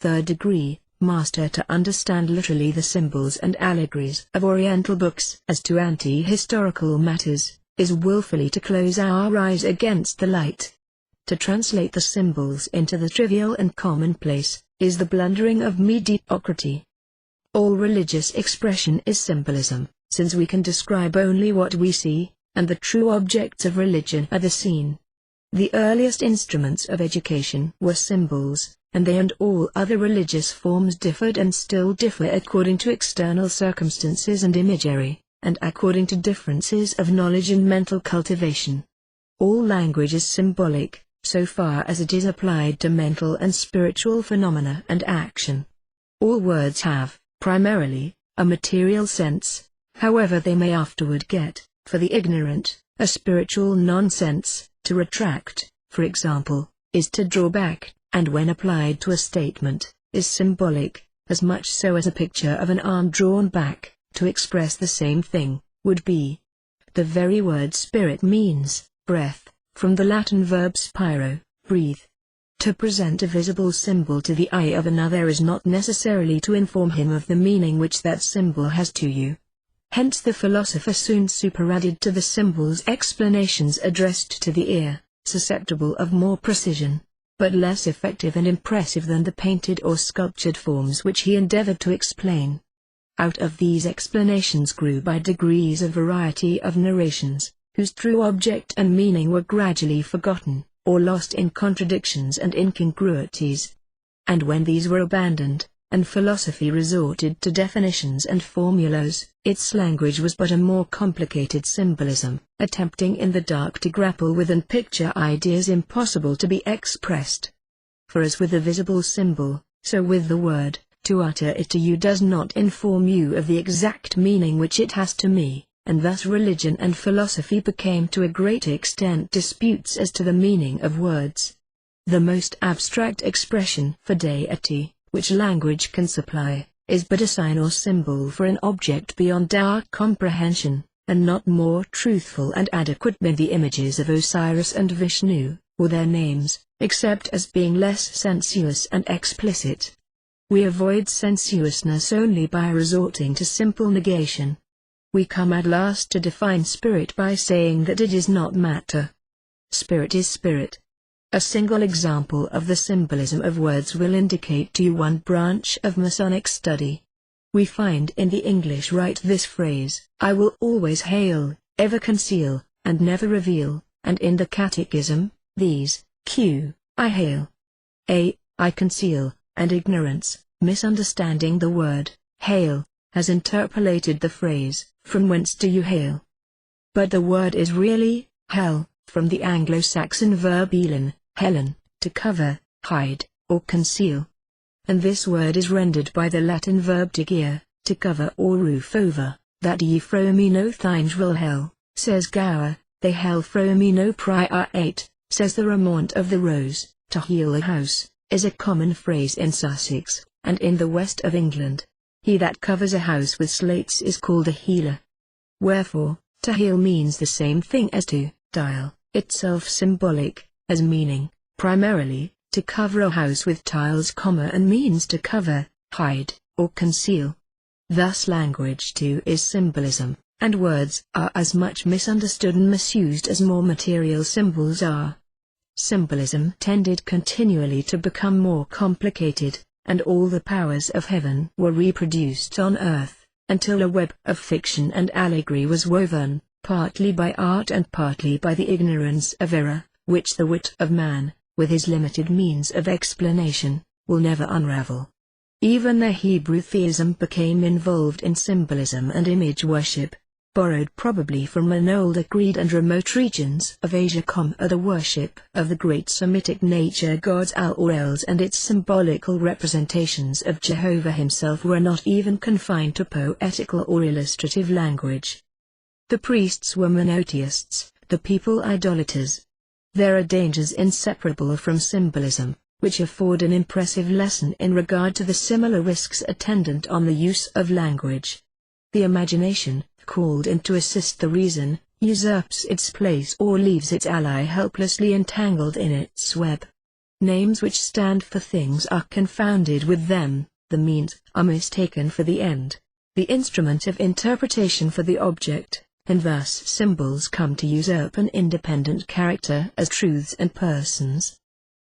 Third degree, master to understand literally the symbols and allegories of Oriental books as to anti-historical matters, is willfully to close our eyes against the light. To translate the symbols into the trivial and commonplace, is the blundering of mediocrity. All religious expression is symbolism, since we can describe only what we see, and the true objects of religion are the seen. The earliest instruments of education were symbols, and they and all other religious forms differed and still differ according to external circumstances and imagery, and according to differences of knowledge and mental cultivation. All language is symbolic, so far as it is applied to mental and spiritual phenomena and action. All words have, primarily, a material sense, however they may afterward get, for the ignorant, a spiritual nonsense. To retract, for example, is to draw back, and when applied to a statement, is symbolic, as much so as a picture of an arm drawn back, to express the same thing, would be. The very word spirit means breath, from the Latin verb spiro, breathe. To present a visible symbol to the eye of another is not necessarily to inform him of the meaning which that symbol has to you. Hence the philosopher soon superadded to the symbols explanations addressed to the ear, susceptible of more precision, but less effective and impressive than the painted or sculptured forms which he endeavored to explain. Out of these explanations grew by degrees a variety of narrations, whose true object and meaning were gradually forgotten, or lost in contradictions and incongruities. And when these were abandoned, and philosophy resorted to definitions and formulas, its language was but a more complicated symbolism, attempting in the dark to grapple with and picture ideas impossible to be expressed. For as with the visible symbol, so with the word, to utter it to you does not inform you of the exact meaning which it has to me, and thus religion and philosophy became to a great extent disputes as to the meaning of words. The most abstract expression for deity, which language can supply, is but a sign or symbol for an object beyond our comprehension, and not more truthful and adequate than the images of Osiris and Vishnu, or their names, except as being less sensuous and explicit. We avoid sensuousness only by resorting to simple negation. We come at last to define spirit by saying that it is not matter. Spirit is spirit. A single example of the symbolism of words will indicate to you one branch of Masonic study. We find in the English rite this phrase, I will always hail, ever conceal, and never reveal, and in the Catechism, these, q. I hail. A. I conceal, and ignorance, misunderstanding the word, hail, has interpolated the phrase, from whence do you hail? But the word is really, hell, from the Anglo-Saxon verb helen, helen, to cover, hide, or conceal. And this word is rendered by the Latin verb digere, to cover or roof over, that ye fro me no thines will hell, says Gower, they hell fro me no priorate, says the Ramont of the Rose. To heal a house, is a common phrase in Sussex, and in the west of England. He that covers a house with slates is called a healer. Wherefore, to heal means the same thing as to tile, itself symbolic, as meaning, primarily, to cover a house with tiles, and means to cover, hide, or conceal. Thus language too is symbolism, and words are as much misunderstood and misused as more material symbols are. Symbolism tended continually to become more complicated, and all the powers of heaven were reproduced on earth, until a web of fiction and allegory was woven, partly by art and partly by the ignorance of error, which the wit of man, with his limited means of explanation, will never unravel. Even the Hebrew theism became involved in symbolism and image worship, borrowed probably from an older creed and remote regions of Asia. The worship of the great Semitic nature gods Al or Els and its symbolical representations of Jehovah himself were not even confined to poetical or illustrative language. The priests were monoteists, the people idolaters. There are dangers inseparable from symbolism, which afford an impressive lesson in regard to the similar risks attendant on the use of language. The imagination, called in to assist the reason, usurps its place or leaves its ally helplessly entangled in its web. Names which stand for things are confounded with them, the means are mistaken for the end, the instrument of interpretation for the object, and thus symbols come to usurp an independent character as truths and persons.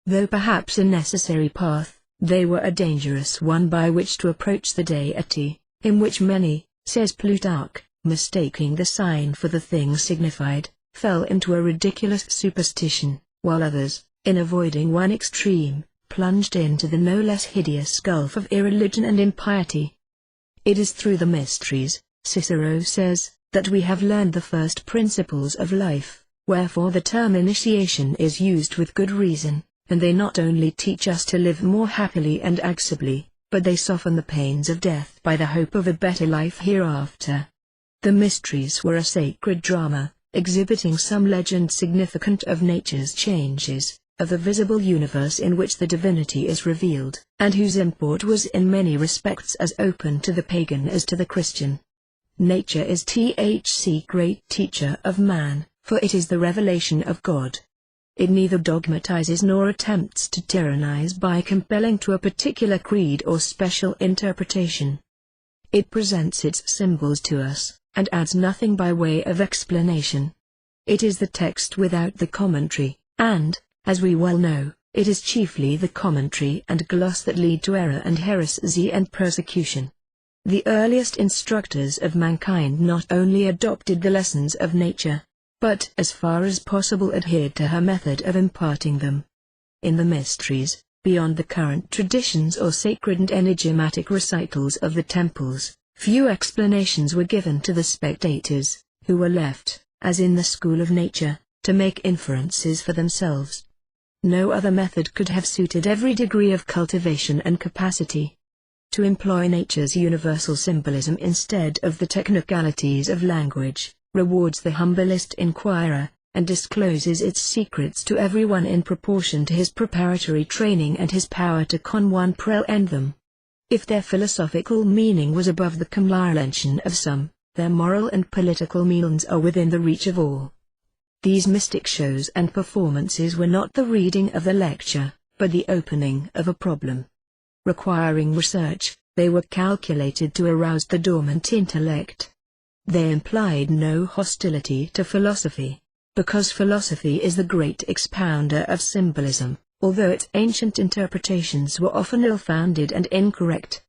Though perhaps a necessary path, they were a dangerous one by which to approach the deity, in which many, says Plutarch, mistaking the sign for the thing signified, fell into a ridiculous superstition, while others, in avoiding one extreme, plunged into the no less hideous gulf of irreligion and impiety. It is through the mysteries, Cicero says, that we have learned the first principles of life, wherefore the term initiation is used with good reason, and they not only teach us to live more happily and agreeably, but they soften the pains of death by the hope of a better life hereafter. The mysteries were a sacred drama, exhibiting some legend significant of nature's changes, of the visible universe in which the divinity is revealed, and whose import was in many respects as open to the pagan as to the Christian. Nature is the great teacher of man, for it is the revelation of God. It neither dogmatizes nor attempts to tyrannize by compelling to a particular creed or special interpretation. It presents its symbols to us, and adds nothing by way of explanation. It is the text without the commentary, and, as we well know, it is chiefly the commentary and gloss that lead to error and heresy and persecution. The earliest instructors of mankind not only adopted the lessons of nature, but as far as possible adhered to her method of imparting them. In the mysteries, beyond the current traditions or sacred and enigmatic recitals of the temples, few explanations were given to the spectators, who were left, as in the school of nature, to make inferences for themselves. No other method could have suited every degree of cultivation and capacity. To employ nature's universal symbolism instead of the technicalities of language, rewards the humblest inquirer, and discloses its secrets to everyone in proportion to his preparatory training and his power to comprehend them. If their philosophical meaning was above the comprehension of some, their moral and political meanings are within the reach of all. These mystic shows and performances were not the reading of the lecture, but the opening of a problem. Requiring research, they were calculated to arouse the dormant intellect. They implied no hostility to philosophy, because philosophy is the great expounder of symbolism, although its ancient interpretations were often ill-founded and incorrect.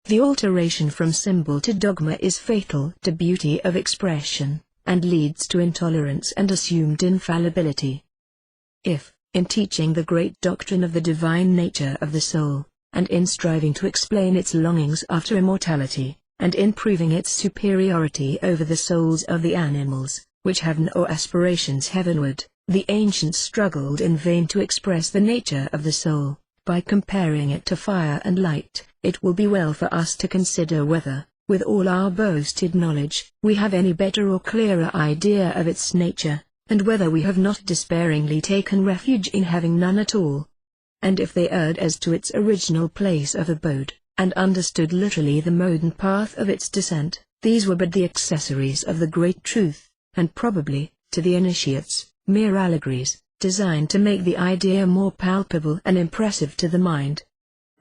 The alteration from symbol to dogma is fatal to beauty of expression, and leads to intolerance and assumed infallibility. If, in teaching the great doctrine of the divine nature of the soul, and in striving to explain its longings after immortality, and in proving its superiority over the souls of the animals, which have no aspirations heavenward, the ancients struggled in vain to express the nature of the soul, by comparing it to fire and light, it will be well for us to consider whether, with all our boasted knowledge, we have any better or clearer idea of its nature, and whether we have not despairingly taken refuge in having none at all. And if they erred as to its original place of abode, and understood literally the mode and path of its descent, these were but the accessories of the great truth, and probably, to the initiates, mere allegories, designed to make the idea more palpable and impressive to the mind.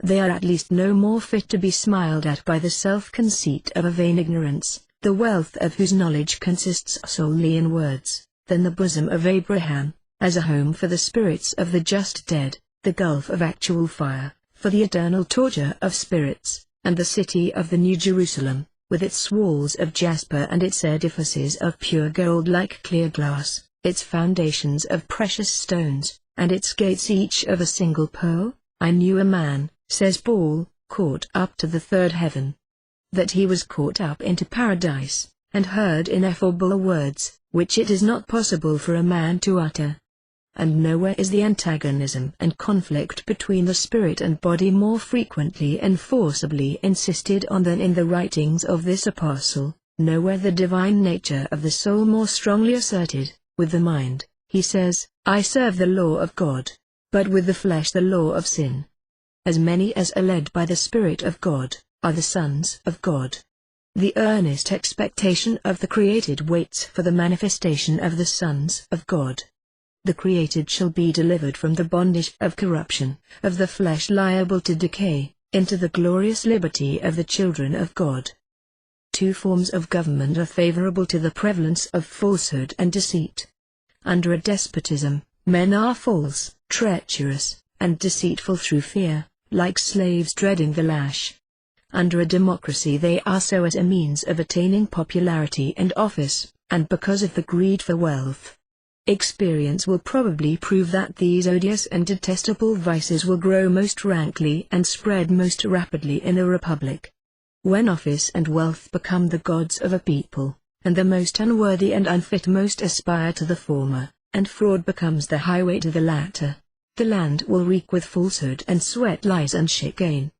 They are at least no more fit to be smiled at by the self-conceit of a vain ignorance, the wealth of whose knowledge consists solely in words, than the bosom of Abraham, as a home for the spirits of the just dead, the gulf of actual fire, for the eternal torture of spirits, and the city of the New Jerusalem, with its walls of jasper and its edifices of pure gold like clear glass, its foundations of precious stones, and its gates each of a single pearl. I knew a man, says Paul, caught up to the third heaven. That he was caught up into paradise, and heard ineffable words, which it is not possible for a man to utter. And nowhere is the antagonism and conflict between the spirit and body more frequently and forcibly insisted on than in the writings of this apostle, nowhere the divine nature of the soul more strongly asserted. With the mind, he says, I serve the law of God, but with the flesh the law of sin. As many as are led by the Spirit of God, are the sons of God. The earnest expectation of the created waits for the manifestation of the sons of God. the created shall be delivered from the bondage of corruption, of the flesh liable to decay, into the glorious liberty of the children of God. Two forms of government are favorable to the prevalence of falsehood and deceit. Under a despotism, men are false, treacherous, and deceitful through fear, like slaves dreading the lash. Under a democracy they are so as a means of attaining popularity and office, and because of the greed for wealth. Experience will probably prove that these odious and detestable vices will grow most rankly and spread most rapidly in a republic. When office and wealth become the gods of a people, and the most unworthy and unfit most aspire to the former, and fraud becomes the highway to the latter, the land will reek with falsehood and sweat lies and chicane.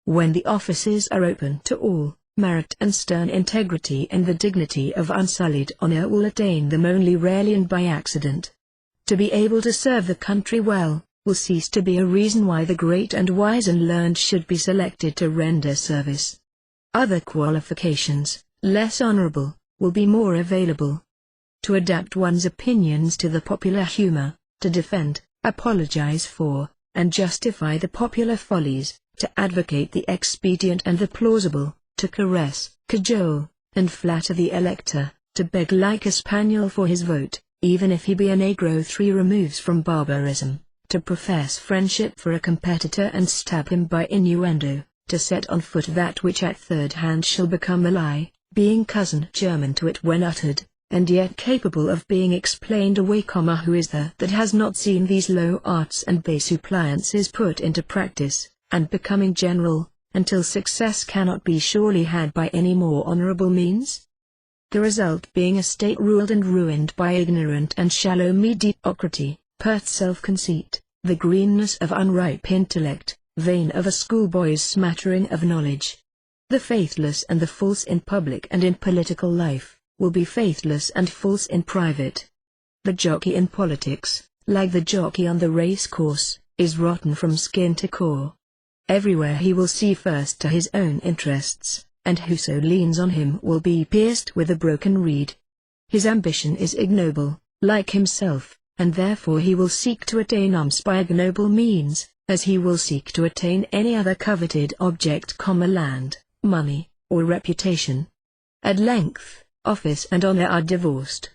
When the offices are open to all, merit and stern integrity and the dignity of unsullied honor will attain them only rarely and by accident. To be able to serve the country well, will cease to be a reason why the great and wise and learned should be selected to render service. Other qualifications, less honorable, will be more available. To adapt one's opinions to the popular humor, to defend, apologize for, and justify the popular follies, to advocate the expedient and the plausible, to caress, cajole, and flatter the elector, to beg like a spaniel for his vote, even if he be a negro 3 removes from barbarism, to profess friendship for a competitor and stab him by innuendo, to set on foot that which at third hand shall become a lie, being cousin german to it when uttered, and yet capable of being explained away. Who is there that has not seen these low arts and base appliances put into practice, and becoming general, until success cannot be surely had by any more honorable means? The result being a state ruled and ruined by ignorant and shallow mediocrity, pert self-conceit, the greenness of unripe intellect, vain of a schoolboy's smattering of knowledge. The faithless and the false in public and in political life, will be faithless and false in private. The jockey in politics, like the jockey on the race course, is rotten from skin to core. Everywhere he will see first to his own interests, and whoso leans on him will be pierced with a broken reed. His ambition is ignoble, like himself, and therefore he will seek to attain alms by ignoble means, as he will seek to attain any other coveted object, land, money, or reputation. At length, office and honor are divorced.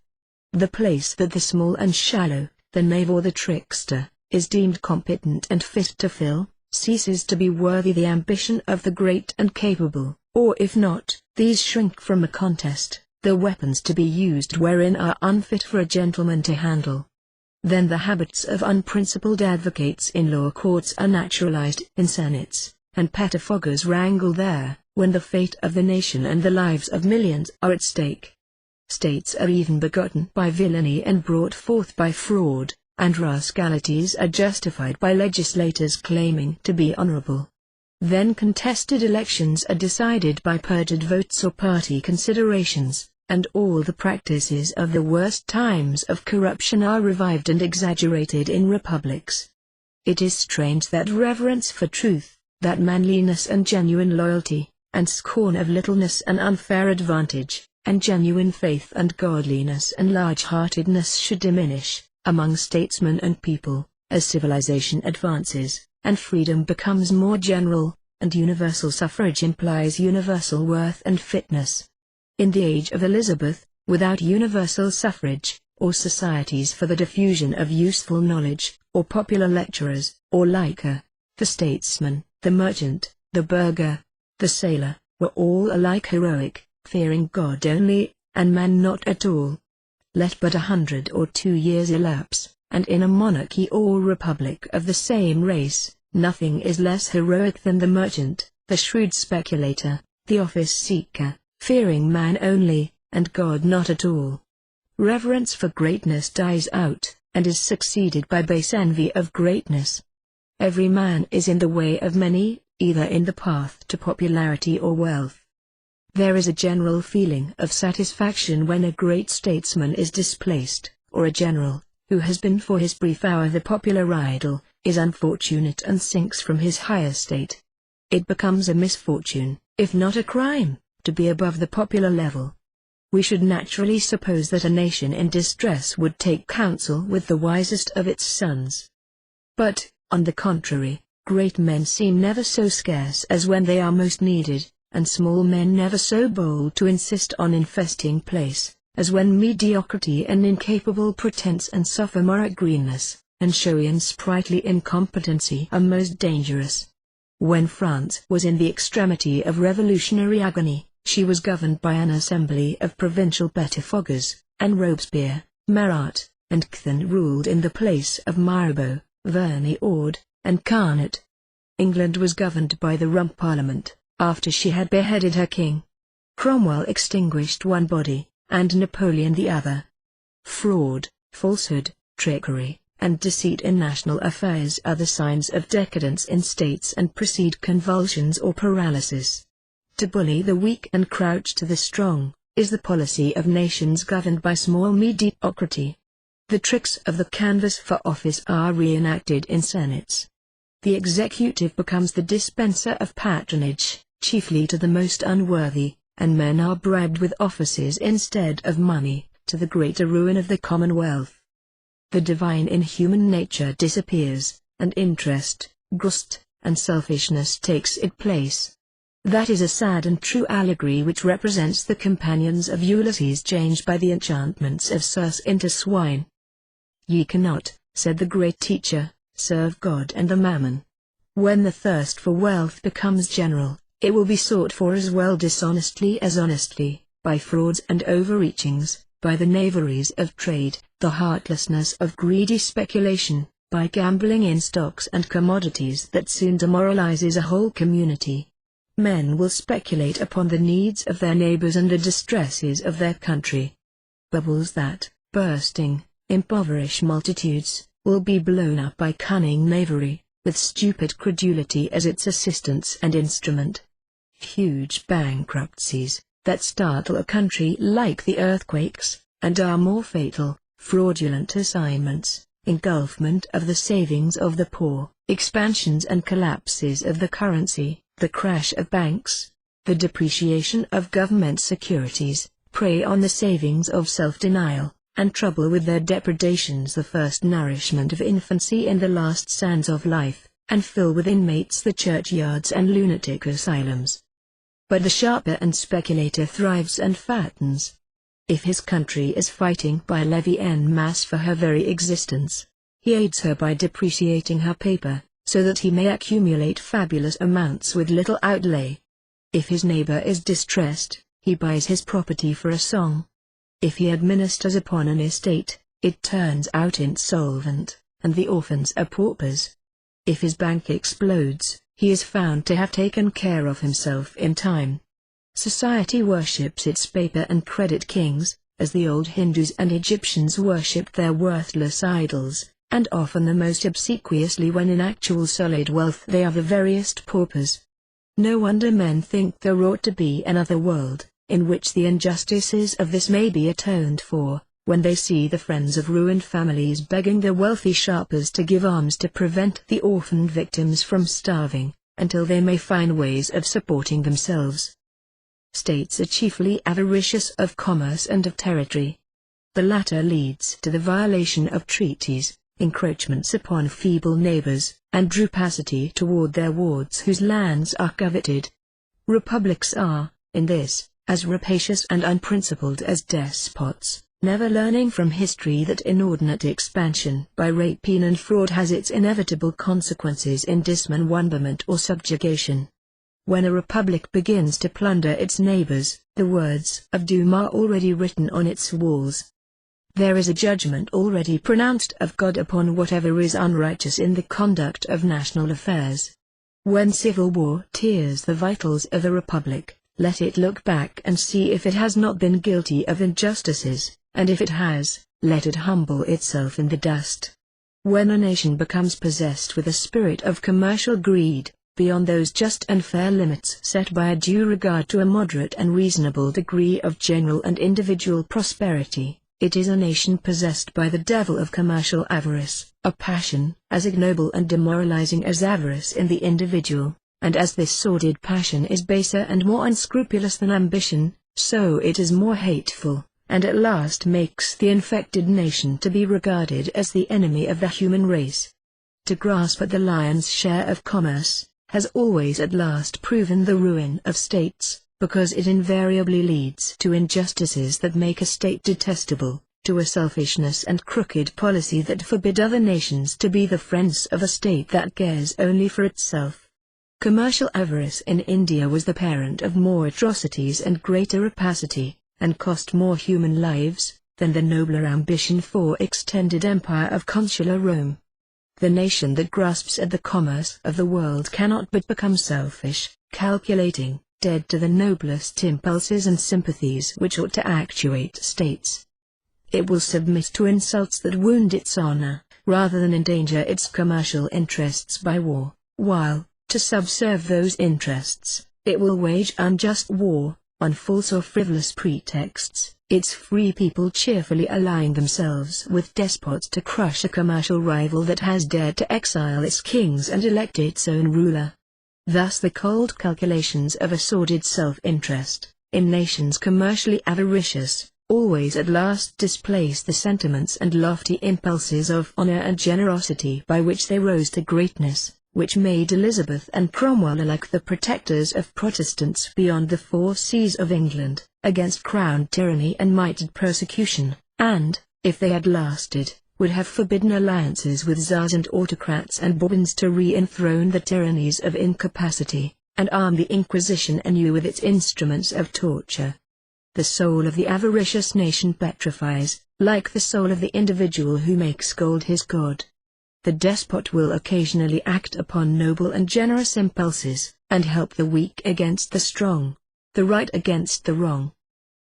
The place that the small and shallow, the knave or the trickster, is deemed competent and fit to fill, ceases to be worthy the ambition of the great and capable, or if not, these shrink from a contest, the weapons to be used wherein are unfit for a gentleman to handle. Then the habits of unprincipled advocates in law courts are naturalized in senates, and pettifoggers wrangle there, when the fate of the nation and the lives of millions are at stake. States are even begotten by villainy and brought forth by fraud, and rascalities are justified by legislators claiming to be honorable. Then contested elections are decided by perjured votes or party considerations, and all the practices of the worst times of corruption are revived and exaggerated in republics. It is strange that reverence for truth, that manliness and genuine loyalty, and scorn of littleness and unfair advantage, and genuine faith and godliness and large-heartedness should diminish, among statesmen and people, as civilization advances, and freedom becomes more general, and universal suffrage implies universal worth and fitness. In the age of Elizabeth, without universal suffrage, or societies for the diffusion of useful knowledge, or popular lecturers, or liker, the statesman, the merchant, the burgher, the sailor, were all alike heroic, fearing God only, and man not at all. Let but 100 or 2 years elapse, and in a monarchy or republic of the same race, nothing is less heroic than the merchant, the shrewd speculator, the office-seeker, fearing man only, and God not at all. Reverence for greatness dies out, and is succeeded by base envy of greatness. Every man is in the way of many, either in the path to popularity or wealth. There is a general feeling of satisfaction when a great statesman is displaced, or a general, who has been for his brief hour the popular idol, is unfortunate and sinks from his high estate. It becomes a misfortune, if not a crime, to be above the popular level. we should naturally suppose that a nation in distress would take counsel with the wisest of its sons. But, on the contrary, great men seem never so scarce as when they are most needed, and small men never so bold to insist on infesting place, as when mediocrity and incapable pretense and sophomoric greenness, and showy and sprightly incompetency are most dangerous. When France was in the extremity of revolutionary agony, she was governed by an assembly of provincial pettifoggers, and Robespierre, Marat, and Couthon ruled in the place of Mirabeau, Verney Ord, and Carnot. England was governed by the Rump Parliament, after she had beheaded her king. Cromwell extinguished one body, and Napoleon the other. Fraud, falsehood, trickery, and deceit in national affairs are the signs of decadence in states and precede convulsions or paralysis. To bully the weak and crouch to the strong, is the policy of nations governed by small mediocrity. The tricks of the canvass for office are reenacted in senates. The executive becomes the dispenser of patronage, chiefly to the most unworthy, and men are bribed with offices instead of money, to the greater ruin of the commonwealth. The divine in human nature disappears, and interest, gust, and selfishness takes its place. That is a sad and true allegory which represents the companions of Ulysses changed by the enchantments of Circe into swine. Ye cannot, said the great teacher, serve God and the mammon. When the thirst for wealth becomes general, it will be sought for as well dishonestly as honestly, by frauds and overreachings, by the knaveries of trade, the heartlessness of greedy speculation, by gambling in stocks and commodities that soon demoralizes a whole community. Men will speculate upon the needs of their neighbors and the distresses of their country. Bubbles that, bursting, impoverish multitudes, will be blown up by cunning knavery, with stupid credulity as its assistance and instrument. Huge bankruptcies, that startle a country like the earthquakes, and are more fatal, fraudulent assignments, engulfment of the savings of the poor, expansions and collapses of the currency, the crash of banks, the depreciation of government securities, prey on the savings of self-denial, and trouble with their depredations the first nourishment of infancy in the last sands of life, and fill with inmates the churchyards and lunatic asylums. But the sharper and speculator thrives and fattens. If his country is fighting by levy en masse for her very existence, he aids her by depreciating her paper, so that he may accumulate fabulous amounts with little outlay. If his neighbor is distressed, he buys his property for a song. If he administers upon an estate, it turns out insolvent, and the orphans are paupers. If his bank explodes, he is found to have taken care of himself in time. Society worships its paper and credit kings, as the old Hindus and Egyptians worshipped their worthless idols, and often the most obsequiously when in actual solid wealth they are the veriest paupers. No wonder men think there ought to be another world, in which the injustices of this may be atoned for, when they see the friends of ruined families begging the wealthy sharpers to give alms to prevent the orphaned victims from starving, until they may find ways of supporting themselves. States are chiefly avaricious of commerce and of territory. The latter leads to the violation of treaties, encroachments upon feeble neighbors, and rapacity toward their wards whose lands are coveted. Republics are, in this, as rapacious and unprincipled as despots, never learning from history that inordinate expansion by rapine and fraud has its inevitable consequences in dismemberment or subjugation. When a republic begins to plunder its neighbors, the words of doom are already written on its walls. There is a judgment already pronounced of God upon whatever is unrighteous in the conduct of national affairs. When civil war tears the vitals of the republic, let it look back and see if it has not been guilty of injustices, and if it has, let it humble itself in the dust. When a nation becomes possessed with a spirit of commercial greed, beyond those just and fair limits set by a due regard to a moderate and reasonable degree of general and individual prosperity, it is a nation possessed by the devil of commercial avarice, a passion as ignoble and demoralizing as avarice in the individual, and as this sordid passion is baser and more unscrupulous than ambition, so it is more hateful, and at last makes the infected nation to be regarded as the enemy of the human race. To grasp at the lion's share of commerce has always at last proven the ruin of states, because it invariably leads to injustices that make a state detestable, to a selfishness and crooked policy that forbid other nations to be the friends of a state that cares only for itself. Commercial avarice in India was the parent of more atrocities and greater rapacity, and cost more human lives than the nobler ambition for extended empire of consular Rome. The nation that grasps at the commerce of the world cannot but become selfish, calculating, dead to the noblest impulses and sympathies which ought to actuate states. It will submit to insults that wound its honor, rather than endanger its commercial interests by war, while, to subserve those interests, it will wage unjust war, on false or frivolous pretexts, its free people cheerfully allying themselves with despots to crush a commercial rival that has dared to exile its kings and elect its own ruler. Thus the cold calculations of a sordid self-interest, in nations commercially avaricious, always at last displace the sentiments and lofty impulses of honor and generosity by which they rose to greatness, which made Elizabeth and Cromwell alike the protectors of Protestants beyond the 4 seas of England, against crown tyranny and mitred persecution, and, if they had lasted, would have forbidden alliances with czars and autocrats and Bourbons to re-enthrone the tyrannies of incapacity, and arm the Inquisition anew with its instruments of torture. The soul of the avaricious nation petrifies, like the soul of the individual who makes gold his god. The despot will occasionally act upon noble and generous impulses, and help the weak against the strong, the right against the wrong.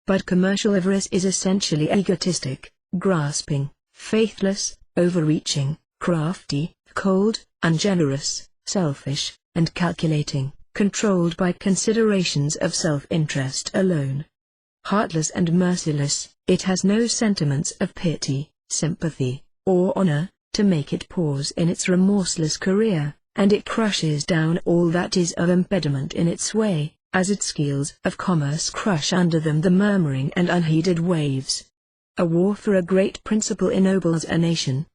But commercial avarice is essentially egotistic, grasping, faithless, overreaching, crafty, cold, ungenerous, selfish, and calculating, controlled by considerations of self-interest alone. Heartless and merciless, it has no sentiments of pity, sympathy, or honor, to make it pause in its remorseless career, and it crushes down all that is of impediment in its way, as its skeels of commerce crush under them the murmuring and unheeded waves. A war for a great principle ennobles a nation.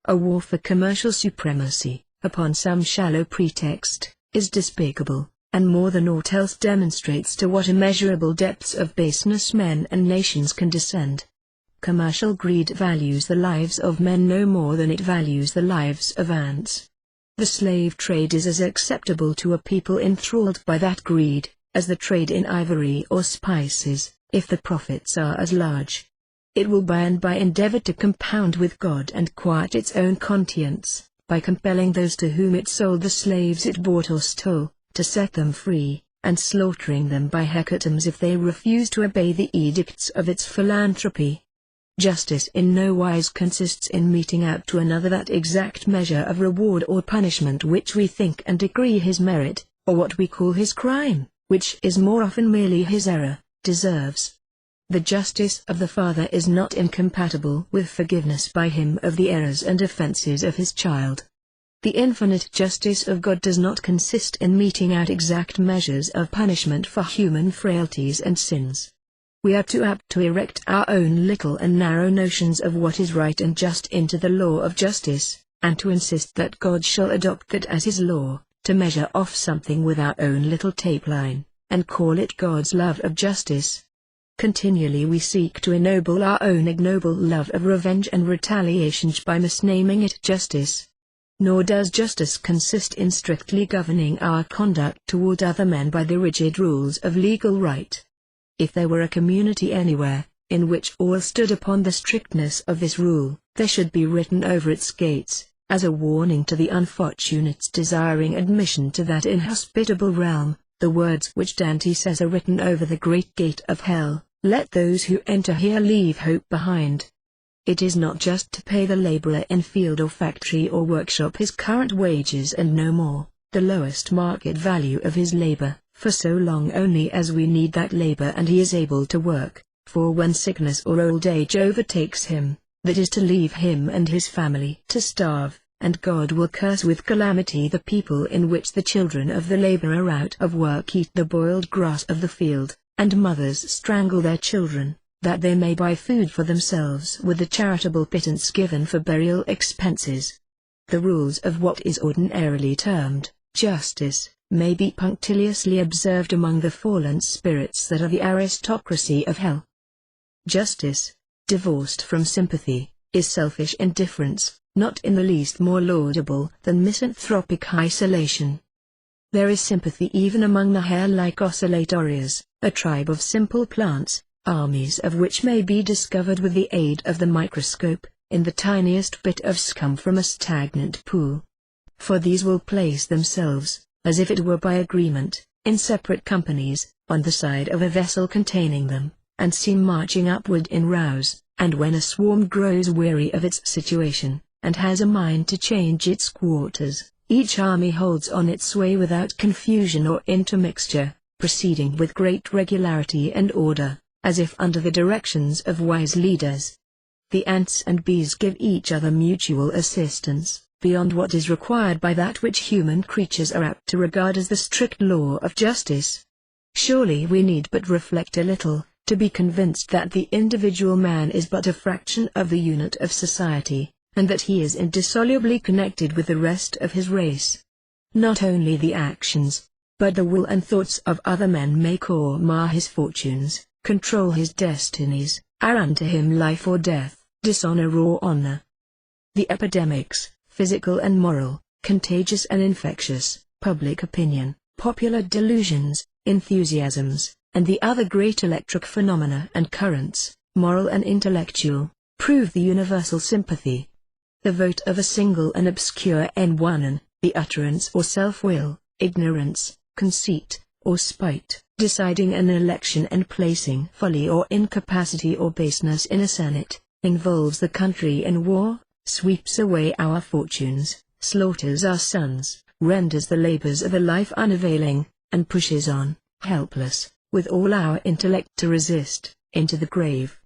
A war for commercial supremacy, upon some shallow pretext, is despicable, and more than aught else demonstrates to what immeasurable depths of baseness men and nations can descend. Commercial greed values the lives of men no more than it values the lives of ants. The slave trade is as acceptable to a people enthralled by that greed, as the trade in ivory or spices, if the profits are as large. It will by and by endeavor to compound with God and quiet its own conscience, by compelling those to whom it sold the slaves it bought or stole, to set them free, and slaughtering them by hecatombs if they refuse to obey the edicts of its philanthropy. Justice in no wise consists in meting out to another that exact measure of reward or punishment which we think and agree his merit, or what we call his crime, which is more often merely his error, deserves. The justice of the Father is not incompatible with forgiveness by him of the errors and offenses of his child. The infinite justice of God does not consist in meting out exact measures of punishment for human frailties and sins. We are too apt to erect our own little and narrow notions of what is right and just into the law of justice, and to insist that God shall adopt that as his law, to measure off something with our own little tape line, and call it God's love of justice. Continually we seek to ennoble our own ignoble love of revenge and retaliation by misnaming it justice. Nor does justice consist in strictly governing our conduct toward other men by the rigid rules of legal right. If there were a community anywhere, in which all stood upon the strictness of this rule, there should be written over its gates, as a warning to the unfortunates desiring admission to that inhospitable realm, the words which Dante says are written over the great gate of hell: "Let those who enter here leave hope behind." It is not just to pay the laborer in field or factory or workshop his current wages and no more, the lowest market value of his labor, for so long only as we need that labor and he is able to work, for when sickness or old age overtakes him, that is to leave him and his family to starve, and God will curse with calamity the people in which the children of the laborer out of work eat the boiled grass of the field, and mothers strangle their children, that they may buy food for themselves with the charitable pittance given for burial expenses. The rules of what is ordinarily termed justice may be punctiliously observed among the fallen spirits that are the aristocracy of hell. Justice, divorced from sympathy, is selfish indifference, not in the least more laudable than misanthropic isolation. There is sympathy even among the hair-like oscillatorias, a tribe of simple plants, armies of which may be discovered with the aid of the microscope, in the tiniest bit of scum from a stagnant pool. For these will place themselves, as if it were by agreement, in separate companies, on the side of a vessel containing them, and seem marching upward in rows, and when a swarm grows weary of its situation, and has a mind to change its quarters, each army holds on its way without confusion or intermixture, proceeding with great regularity and order, as if under the directions of wise leaders. The ants and bees give each other mutual assistance, beyond what is required by that which human creatures are apt to regard as the strict law of justice. Surely we need but reflect a little, to be convinced that the individual man is but a fraction of the unit of society, and that he is indissolubly connected with the rest of his race. Not only the actions, but the will and thoughts of other men make or mar his fortunes, control his destinies, are unto him life or death, dishonor or honor. The epidemics, physical and moral, contagious and infectious, public opinion, popular delusions, enthusiasms, and the other great electric phenomena and currents, moral and intellectual, prove the universal sympathy. The vote of a single and obscure one, the utterance or self-will, ignorance, conceit, or spite, deciding an election and placing folly or incapacity or baseness in a senate, involves the country in war, sweeps away our fortunes, slaughters our sons, renders the labors of a life unavailing, and pushes on, helpless, with all our intellect to resist, into the grave.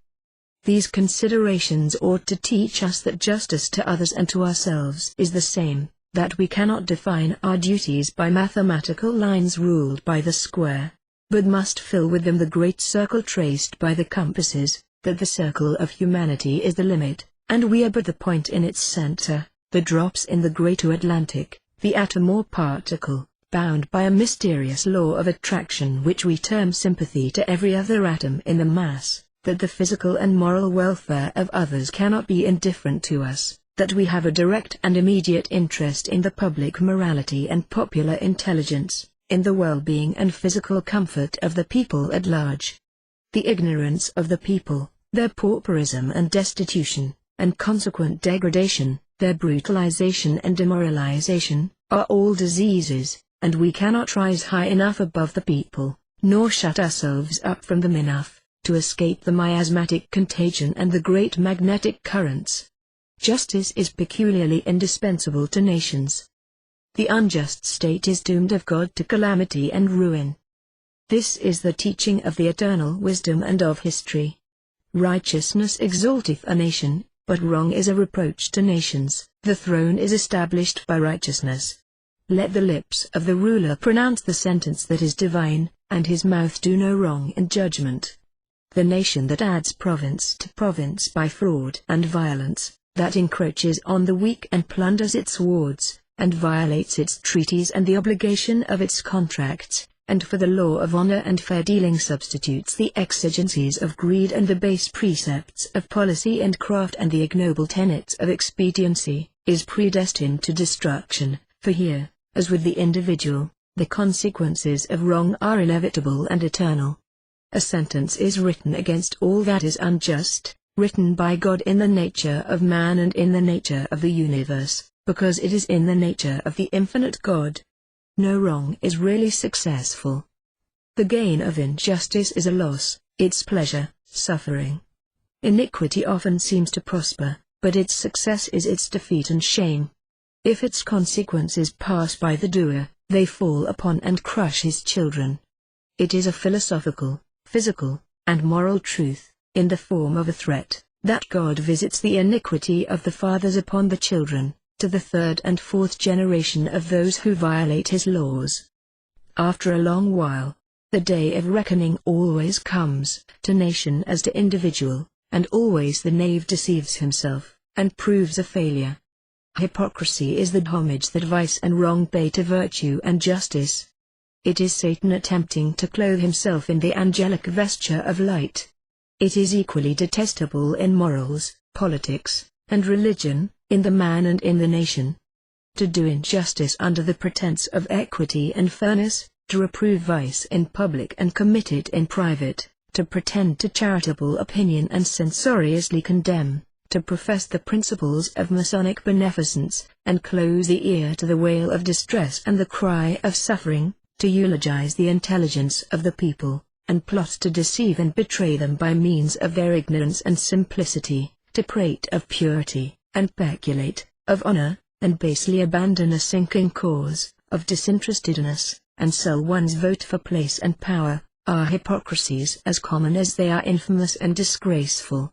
These considerations ought to teach us that justice to others and to ourselves is the same, that we cannot define our duties by mathematical lines ruled by the square, but must fill with them the great circle traced by the compasses, that the circle of humanity is the limit, and we are but the point in its center, the drops in the greater Atlantic, the atom or particle, bound by a mysterious law of attraction which we term sympathy to every other atom in the mass, that the physical and moral welfare of others cannot be indifferent to us, that we have a direct and immediate interest in the public morality and popular intelligence, in the well-being and physical comfort of the people at large. The ignorance of the people, their pauperism and destitution, and consequent degradation, their brutalization and demoralization, are all diseases, and we cannot rise high enough above the people, nor shut ourselves up from them enough, to escape the miasmatic contagion and the great magnetic currents. Justice is peculiarly indispensable to nations. The unjust state is doomed of God to calamity and ruin. This is the teaching of the eternal wisdom and of history. Righteousness exalteth a nation, but wrong is a reproach to nations. The throne is established by righteousness. Let the lips of the ruler pronounce the sentence that is divine, and his mouth do no wrong in judgment. The nation that adds province to province by fraud and violence, that encroaches on the weak and plunders its wards, and violates its treaties and the obligation of its contracts, and for the law of honor and fair dealing substitutes the exigencies of greed and the base precepts of policy and craft and the ignoble tenets of expediency, is predestined to destruction, for here, as with the individual, the consequences of wrong are inevitable and eternal. A sentence is written against all that is unjust, written by God in the nature of man and in the nature of the universe, because it is in the nature of the infinite God. No wrong is really successful. The gain of injustice is a loss, its pleasure, suffering. Iniquity often seems to prosper, but its success is its defeat and shame. If its consequences pass by the doer, they fall upon and crush his children. It is a philosophical, physical, and moral truth, in the form of a threat, that God visits the iniquity of the fathers upon the children, to the third and fourth generation of those who violate his laws. After a long while, The day of reckoning always comes, to nation as to individual, and always the knave deceives himself, and proves a failure. Hypocrisy is the homage that vice and wrong pay to virtue and justice. It is Satan attempting to clothe himself in the angelic vesture of light. It is equally detestable in morals, politics, and religion, in the man and in the nation. To do injustice under the pretense of equity and fairness, to reprove vice in public and commit it in private, to pretend to charitable opinion and censoriously condemn, to profess the principles of Masonic beneficence, and close the ear to the wail of distress and the cry of suffering, to eulogize the intelligence of the people, and plot to deceive and betray them by means of their ignorance and simplicity, to prate of purity, and peculate, of honor, and basely abandon a sinking cause, of disinterestedness, and sell one's vote for place and power, are hypocrisies as common as they are infamous and disgraceful.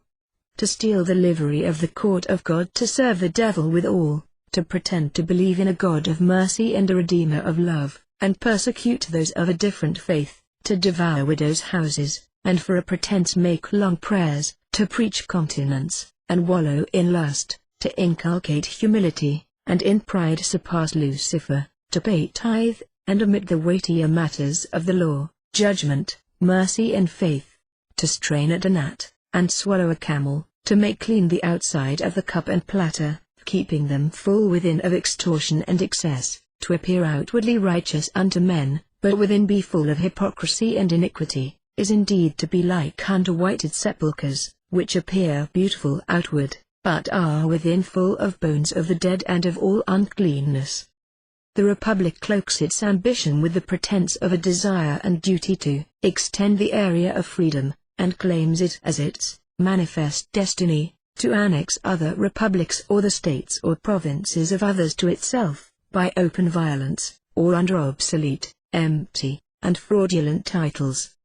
To steal the livery of the court of God to serve the devil withal, to pretend to believe in a God of mercy and a Redeemer of love, and persecute those of a different faith, to devour widows' houses, and for a pretense make long prayers, to preach continence, and wallow in lust, to inculcate humility, and in pride surpass Lucifer, to pay tithe, and omit the weightier matters of the law, judgment, mercy and faith, to strain at a gnat, and swallow a camel, to make clean the outside of the cup and platter, keeping them full within of extortion and excess, to appear outwardly righteous unto men, but within be full of hypocrisy and iniquity, is indeed to be like unto whited sepulchres, which appear beautiful outward, but are within full of bones of the dead and of all uncleanness. The Republic cloaks its ambition with the pretense of a desire and duty to extend the area of freedom, and claims it as its manifest destiny, to annex other republics or the states or provinces of others to itself, by open violence, or under obsolete, empty, and fraudulent titles.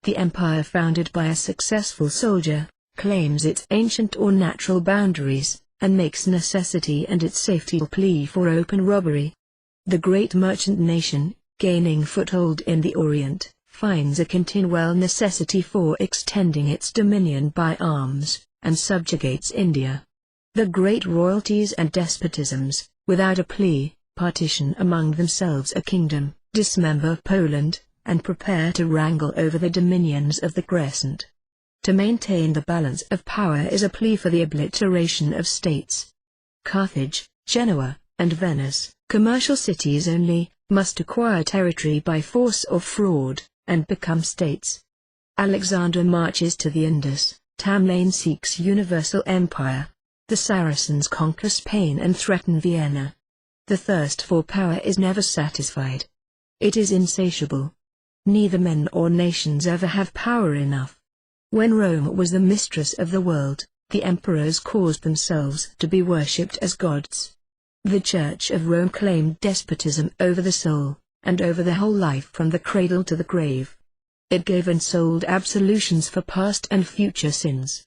The empire founded by a successful soldier, claims its ancient or natural boundaries, and makes necessity and its safety a plea for open robbery. The great merchant nation, gaining foothold in the Orient, finds a continual necessity for extending its dominion by arms, and subjugates India. The great royalties and despotisms, without a plea, partition among themselves a kingdom, dismember Poland, and prepare to wrangle over the dominions of the Crescent. To maintain the balance of power is a plea for the obliteration of states. Carthage, Genoa, and Venice, commercial cities only, must acquire territory by force or fraud, and become states. Alexander marches to the Indus, Tamerlane seeks universal empire. The Saracens conquer Spain and threaten Vienna. The thirst for power is never satisfied. It is insatiable. Neither men or nations ever have power enough. When Rome was the mistress of the world, the emperors caused themselves to be worshipped as gods. The Church of Rome claimed despotism over the soul, and over the whole life from the cradle to the grave. It gave and sold absolutions for past and future sins.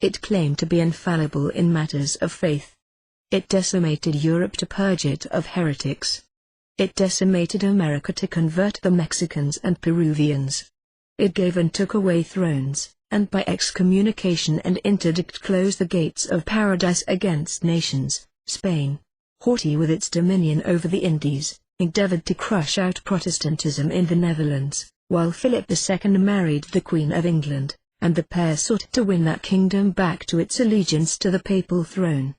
It claimed to be infallible in matters of faith. It decimated Europe to purge it of heretics. It decimated America to convert the Mexicans and Peruvians. It gave and took away thrones, and by excommunication and interdict closed the gates of paradise against nations. Spain, haughty with its dominion over the Indies, endeavored to crush out Protestantism in the Netherlands, while Philip II married the Queen of England, and the pair sought to win that kingdom back to its allegiance to the papal throne.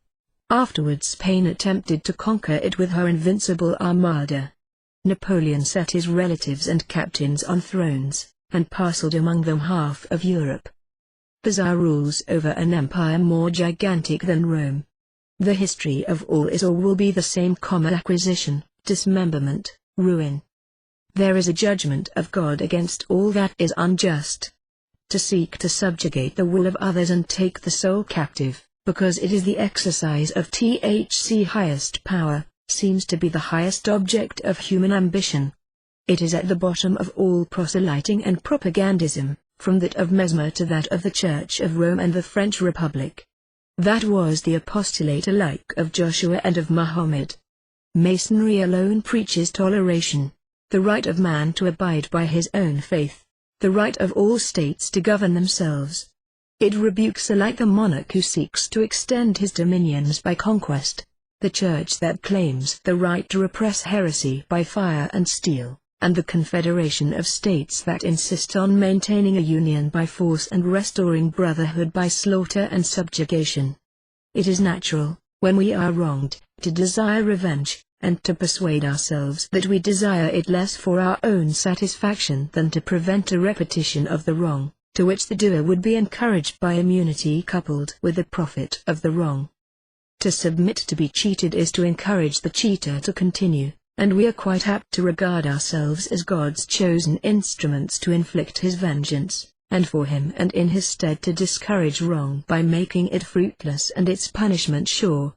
Afterwards Spain attempted to conquer it with her invincible armada. Napoleon set his relatives and captains on thrones, and parcelled among them half of Europe. Bizarre rules over an empire more gigantic than Rome. The history of all is or will be the same common acquisition, dismemberment, ruin. There is a judgment of God against all that is unjust. To seek to subjugate the will of others and take the soul captive, because it is the exercise of the highest power, seems to be the highest object of human ambition. It is at the bottom of all proselyting and propagandism, from that of Mesmer to that of the Church of Rome and the French Republic. That was the apostolate alike of Joshua and of Muhammad. Masonry alone preaches toleration. the right of man to abide by his own faith, the right of all states to govern themselves. It rebukes alike the monarch who seeks to extend his dominions by conquest, the church that claims the right to repress heresy by fire and steel, and the confederation of states that insist on maintaining a union by force and restoring brotherhood by slaughter and subjugation. It is natural, when we are wronged, to desire revenge, and to persuade ourselves that we desire it less for our own satisfaction than to prevent a repetition of the wrong, to which the doer would be encouraged by immunity coupled with the profit of the wrong. To submit to be cheated is to encourage the cheater to continue, and we are quite apt to regard ourselves as God's chosen instruments to inflict his vengeance, and for him and in his stead to discourage wrong by making it fruitless and its punishment sure.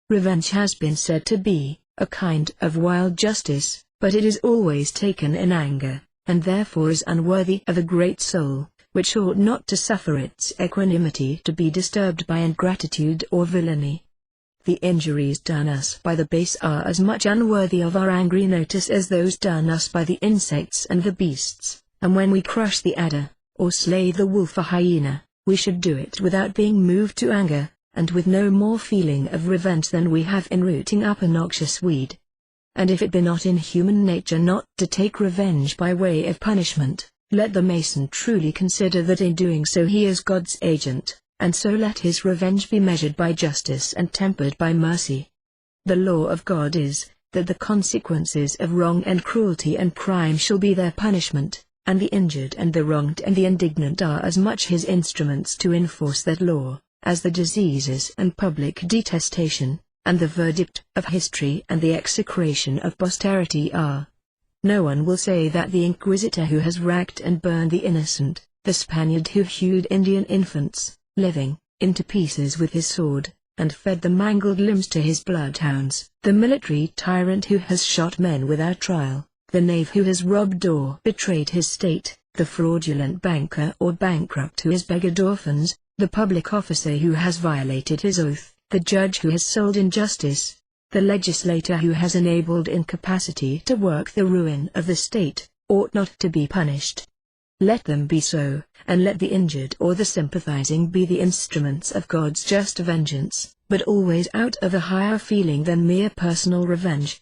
Revenge has been said to be a kind of wild justice, but it is always taken in anger, and therefore is unworthy of a great soul, which ought not to suffer its equanimity to be disturbed by ingratitude or villainy. The injuries done us by the base are as much unworthy of our angry notice as those done us by the insects and the beasts, and when we crush the adder, or slay the wolf or hyena, we should do it without being moved to anger, and with no more feeling of revenge than we have in rooting up a noxious weed. And if it be not in human nature not to take revenge by way of punishment, let the Mason truly consider that in doing so he is God's agent, and so let his revenge be measured by justice and tempered by mercy. The law of God is, that the consequences of wrong and cruelty and crime shall be their punishment, and the injured and the wronged and the indignant are as much his instruments to enforce that law, as the diseases and public detestation, and the verdict of history and the execration of posterity are. No one will say that the inquisitor who has racked and burned the innocent, the Spaniard who hewed Indian infants, living, into pieces with his sword, and fed the mangled limbs to his bloodhounds, the military tyrant who has shot men without trial, the knave who has robbed or betrayed his state, the fraudulent banker or bankrupt who has beggared orphans, the public officer who has violated his oath, the judge who has sold injustice, the legislator who has enabled incapacity to work the ruin of the state, ought not to be punished. Let them be so, and let the injured or the sympathizing be the instruments of God's just vengeance, but always out of a higher feeling than mere personal revenge.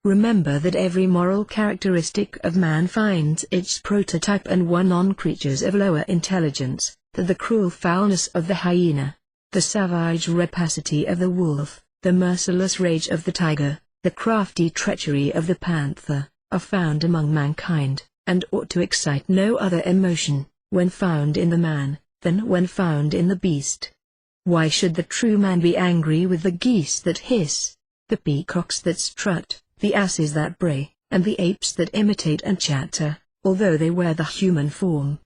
Remember that every moral characteristic of man finds its prototype and one on creatures of lower intelligence, that the cruel foulness of the hyena, the savage rapacity of the wolf, the merciless rage of the tiger, the crafty treachery of the panther, are found among mankind, and ought to excite no other emotion, when found in the man, than when found in the beast. Why should the true man be angry with the geese that hiss, the peacocks that strut, the asses that bray, and the apes that imitate and chatter, although they wear the human form?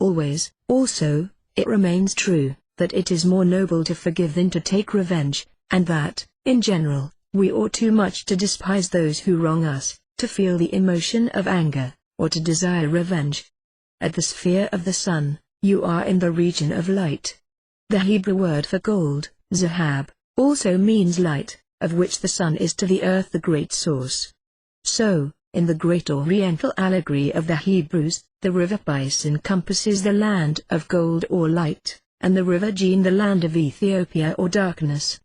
Always, also, it remains true, that it is more noble to forgive than to take revenge, and that, in general, we ought too much to despise those who wrong us, to feel the emotion of anger, or to desire revenge. At the sphere of the sun, you are in the region of light. The Hebrew word for gold, zahab, also means light, of which the sun is to the earth the great source. So, in the great Oriental allegory of the Hebrews, the river Bais encompasses the land of gold or light, and the river Gene the land of Ethiopia or darkness.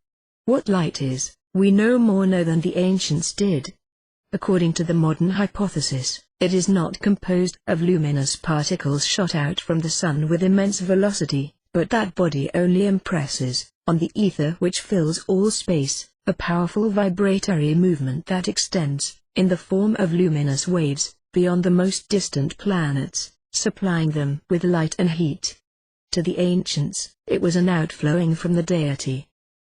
What light is, we no more know than the ancients did. According to the modern hypothesis, it is not composed of luminous particles shot out from the sun with immense velocity, but that body only impresses, on the ether which fills all space, a powerful vibratory movement that extends, in the form of luminous waves, beyond the most distant planets, supplying them with light and heat. To the ancients, it was an outflowing from the deity.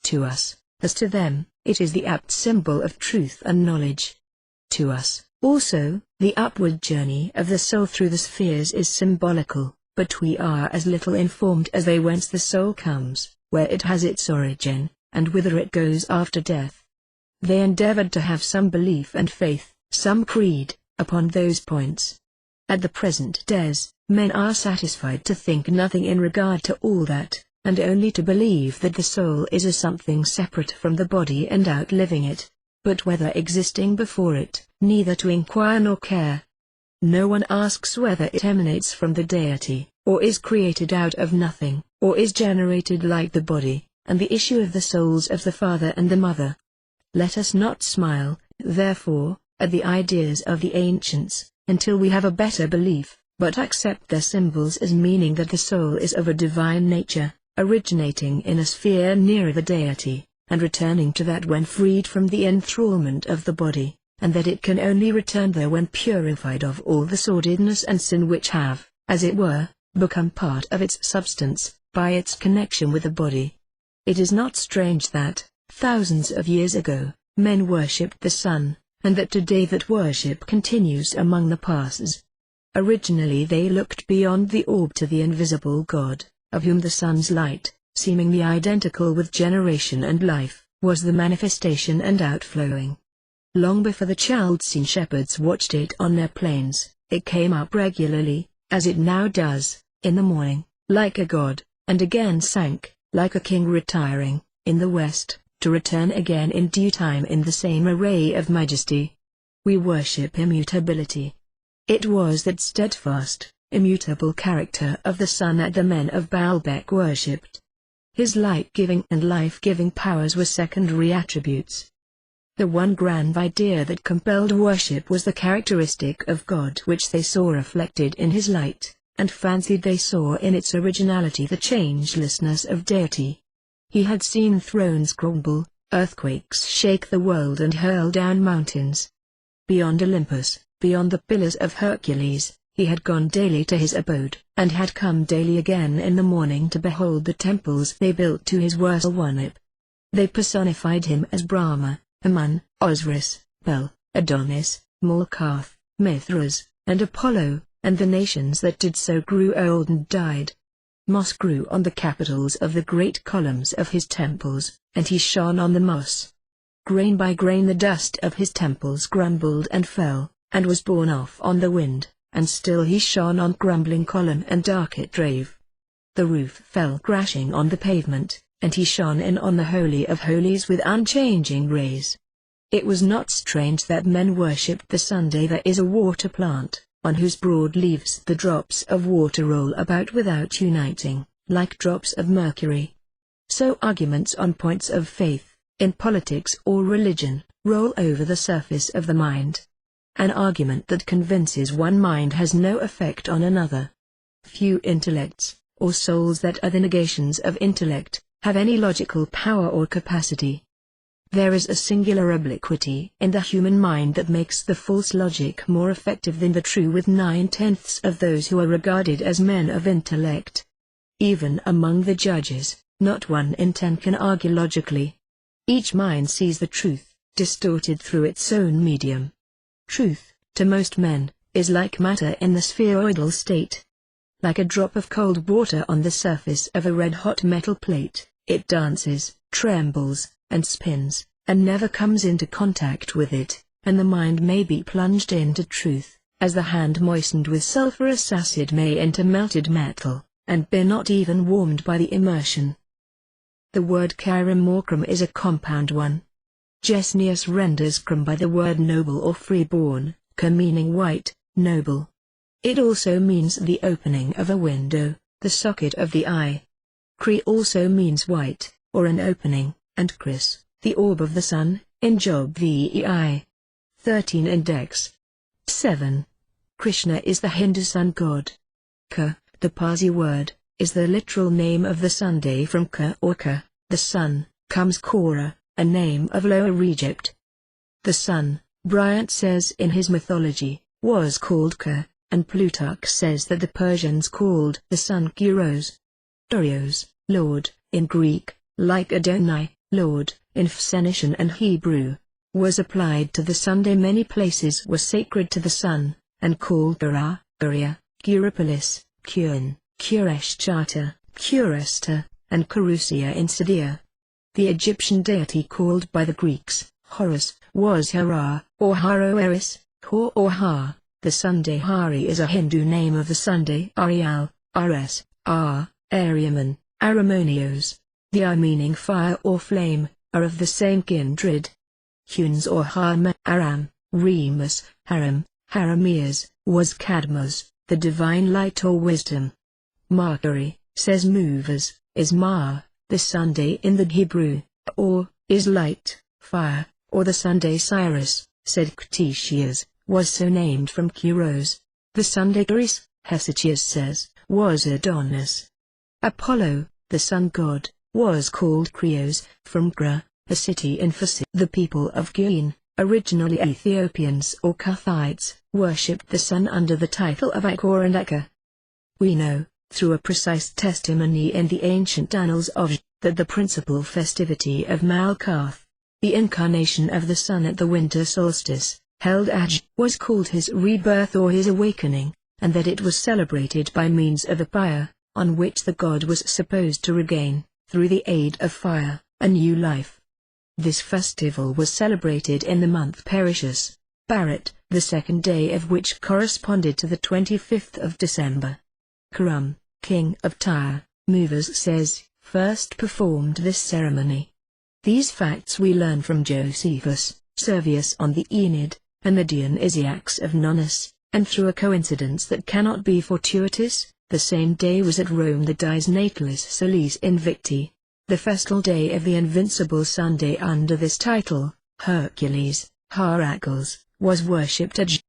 To us, as to them, it is the apt symbol of truth and knowledge. To us, also, the upward journey of the soul through the spheres is symbolical, but we are as little informed as they whence the soul comes, where it has its origin, and whither it goes after death. They endeavored to have some belief and faith, some creed, upon those points. At the present days, men are satisfied to think nothing in regard to all that, and only to believe that the soul is a something separate from the body and outliving it, but whether existing before it, neither to inquire nor care. No one asks whether it emanates from the deity, or is created out of nothing, or is generated like the body, and the issue of the souls of the father and the mother. Let us not smile, therefore, at the ideas of the ancients, until we have a better belief, but accept their symbols as meaning that the soul is of a divine nature, originating in a sphere nearer the deity, and returning to that when freed from the enthrallment of the body, and that it can only return there when purified of all the sordidness and sin which have, as it were, become part of its substance, by its connection with the body. It is not strange that, thousands of years ago, men worshipped the sun, and that today that worship continues among the passes. Originally they looked beyond the orb to the invisible God, of whom the sun's light, seemingly identical with generation and life, was the manifestation and outflowing. Long before the Chaldean shepherds watched it on their plains, it came up regularly, as it now does, in the morning, like a god, and again sank, like a king retiring, in the west, to return again in due time in the same array of majesty. We worship immutability. It was that steadfast, immutable character of the sun that the men of Baalbek worshipped. His light-giving and life-giving powers were secondary attributes. The one grand idea that compelled worship was the characteristic of God which they saw reflected in his light, and fancied they saw in its originality the changelessness of deity. He had seen thrones crumble, earthquakes shake the world and hurl down mountains. Beyond Olympus, beyond the pillars of Hercules, he had gone daily to his abode, and had come daily again in the morning to behold the temples they built to his worship. They personified him as Brahma, Amun, Osiris, Bel, Adonis, Malkuth, Mithras, and Apollo, and the nations that did so grew old and died. Moss grew on the capitals of the great columns of his temples, and he shone on the moss. Grain by grain the dust of his temples grumbled and fell, and was borne off on the wind, and still he shone on grumbling column and architrave. The roof fell crashing on the pavement, and he shone in on the Holy of Holies with unchanging rays. It was not strange that men worshipped the Sunday. There is a water plant, on whose broad leaves the drops of water roll about without uniting, like drops of mercury. So arguments on points of faith, in politics or religion, roll over the surface of the mind. An argument that convinces one mind has no effect on another. Few intellects, or souls that are the negations of intellect, have any logical power or capacity. There is a singular obliquity in the human mind that makes the false logic more effective than the true with 9/10 of those who are regarded as men of intellect. Even among the judges, not 1 in 10 can argue logically. Each mind sees the truth, distorted through its own medium. Truth, to most men, is like matter in the spheroidal state. Like a drop of cold water on the surface of a red-hot metal plate, it dances, trembles, and spins, and never comes into contact with it, and the mind may be plunged into truth, as the hand moistened with sulphurous acid may into melted metal, and be not even warmed by the immersion. The word chiramorchrum is a compound one. Gesenius renders crum by the word noble or free-born, meaning white, noble. It also means the opening of a window, the socket of the eye. Cri also means white, or an opening, and Chris, the orb of the sun, in Job Vei. 13 Index 7. Krishna is the Hindu sun god. Ka, the Parsi word, is the literal name of the Sunday from Ka or Ka, the sun, comes Kora, a name of Lower Egypt. The sun, Bryant says in his mythology, was called Ka, and Plutarch says that the Persians called the sun Gyros. Kurios, Lord, in Greek, like Adonai, Lord, in Phoenician and Hebrew, was applied to the Sunday. Many places were sacred to the sun, and called Gura, Guria, Guripolis, Kurin, Kureshchata, Kuresta, and Kurusia in Sidea. The Egyptian deity called by the Greeks, Horus, was Hara, or Haroeris, Hor or Ha. The Sunday Hari is a Hindu name of the Sunday Arial, Rs, R, Ariaman, Aramonios. The R meaning fire or flame, are of the same kindred. Huns or Harma, Aram, Remus, Haram, Harameas, was Cadmus, the divine light or wisdom. Mercury, says Movers, is Ma, the Sunday in the Hebrew, or, is light, fire, or the Sunday Cyrus, said Ctesias, was so named from Kuros. The Sunday Charis, Hesychius says, was Adonis. Apollo, the sun god, was called Krios, from Gra, a city in Phasis. The people of Guian, originally Ethiopians or Cuthites, worshipped the sun under the title of Akor and Eka. We know, through a precise testimony in the ancient annals of that the principal festivity of Malkath, the incarnation of the sun at the winter solstice, held at was called his rebirth or his awakening, and that it was celebrated by means of a pyre, on which the god was supposed to regain, through the aid of fire, a new life. This festival was celebrated in the month Perishus, Barat, the second day of which corresponded to the 25th of December. Karam, king of Tyre, Movers says, first performed this ceremony. These facts we learn from Josephus, Servius on the Aeneid, and the Dionysiacs of Nonnus, and through a coincidence that cannot be fortuitous, the same day was at Rome the Dies Natalis Solis Invicti, the festal day of the invincible Sunday. Under this title, Hercules, Heracles, was worshipped at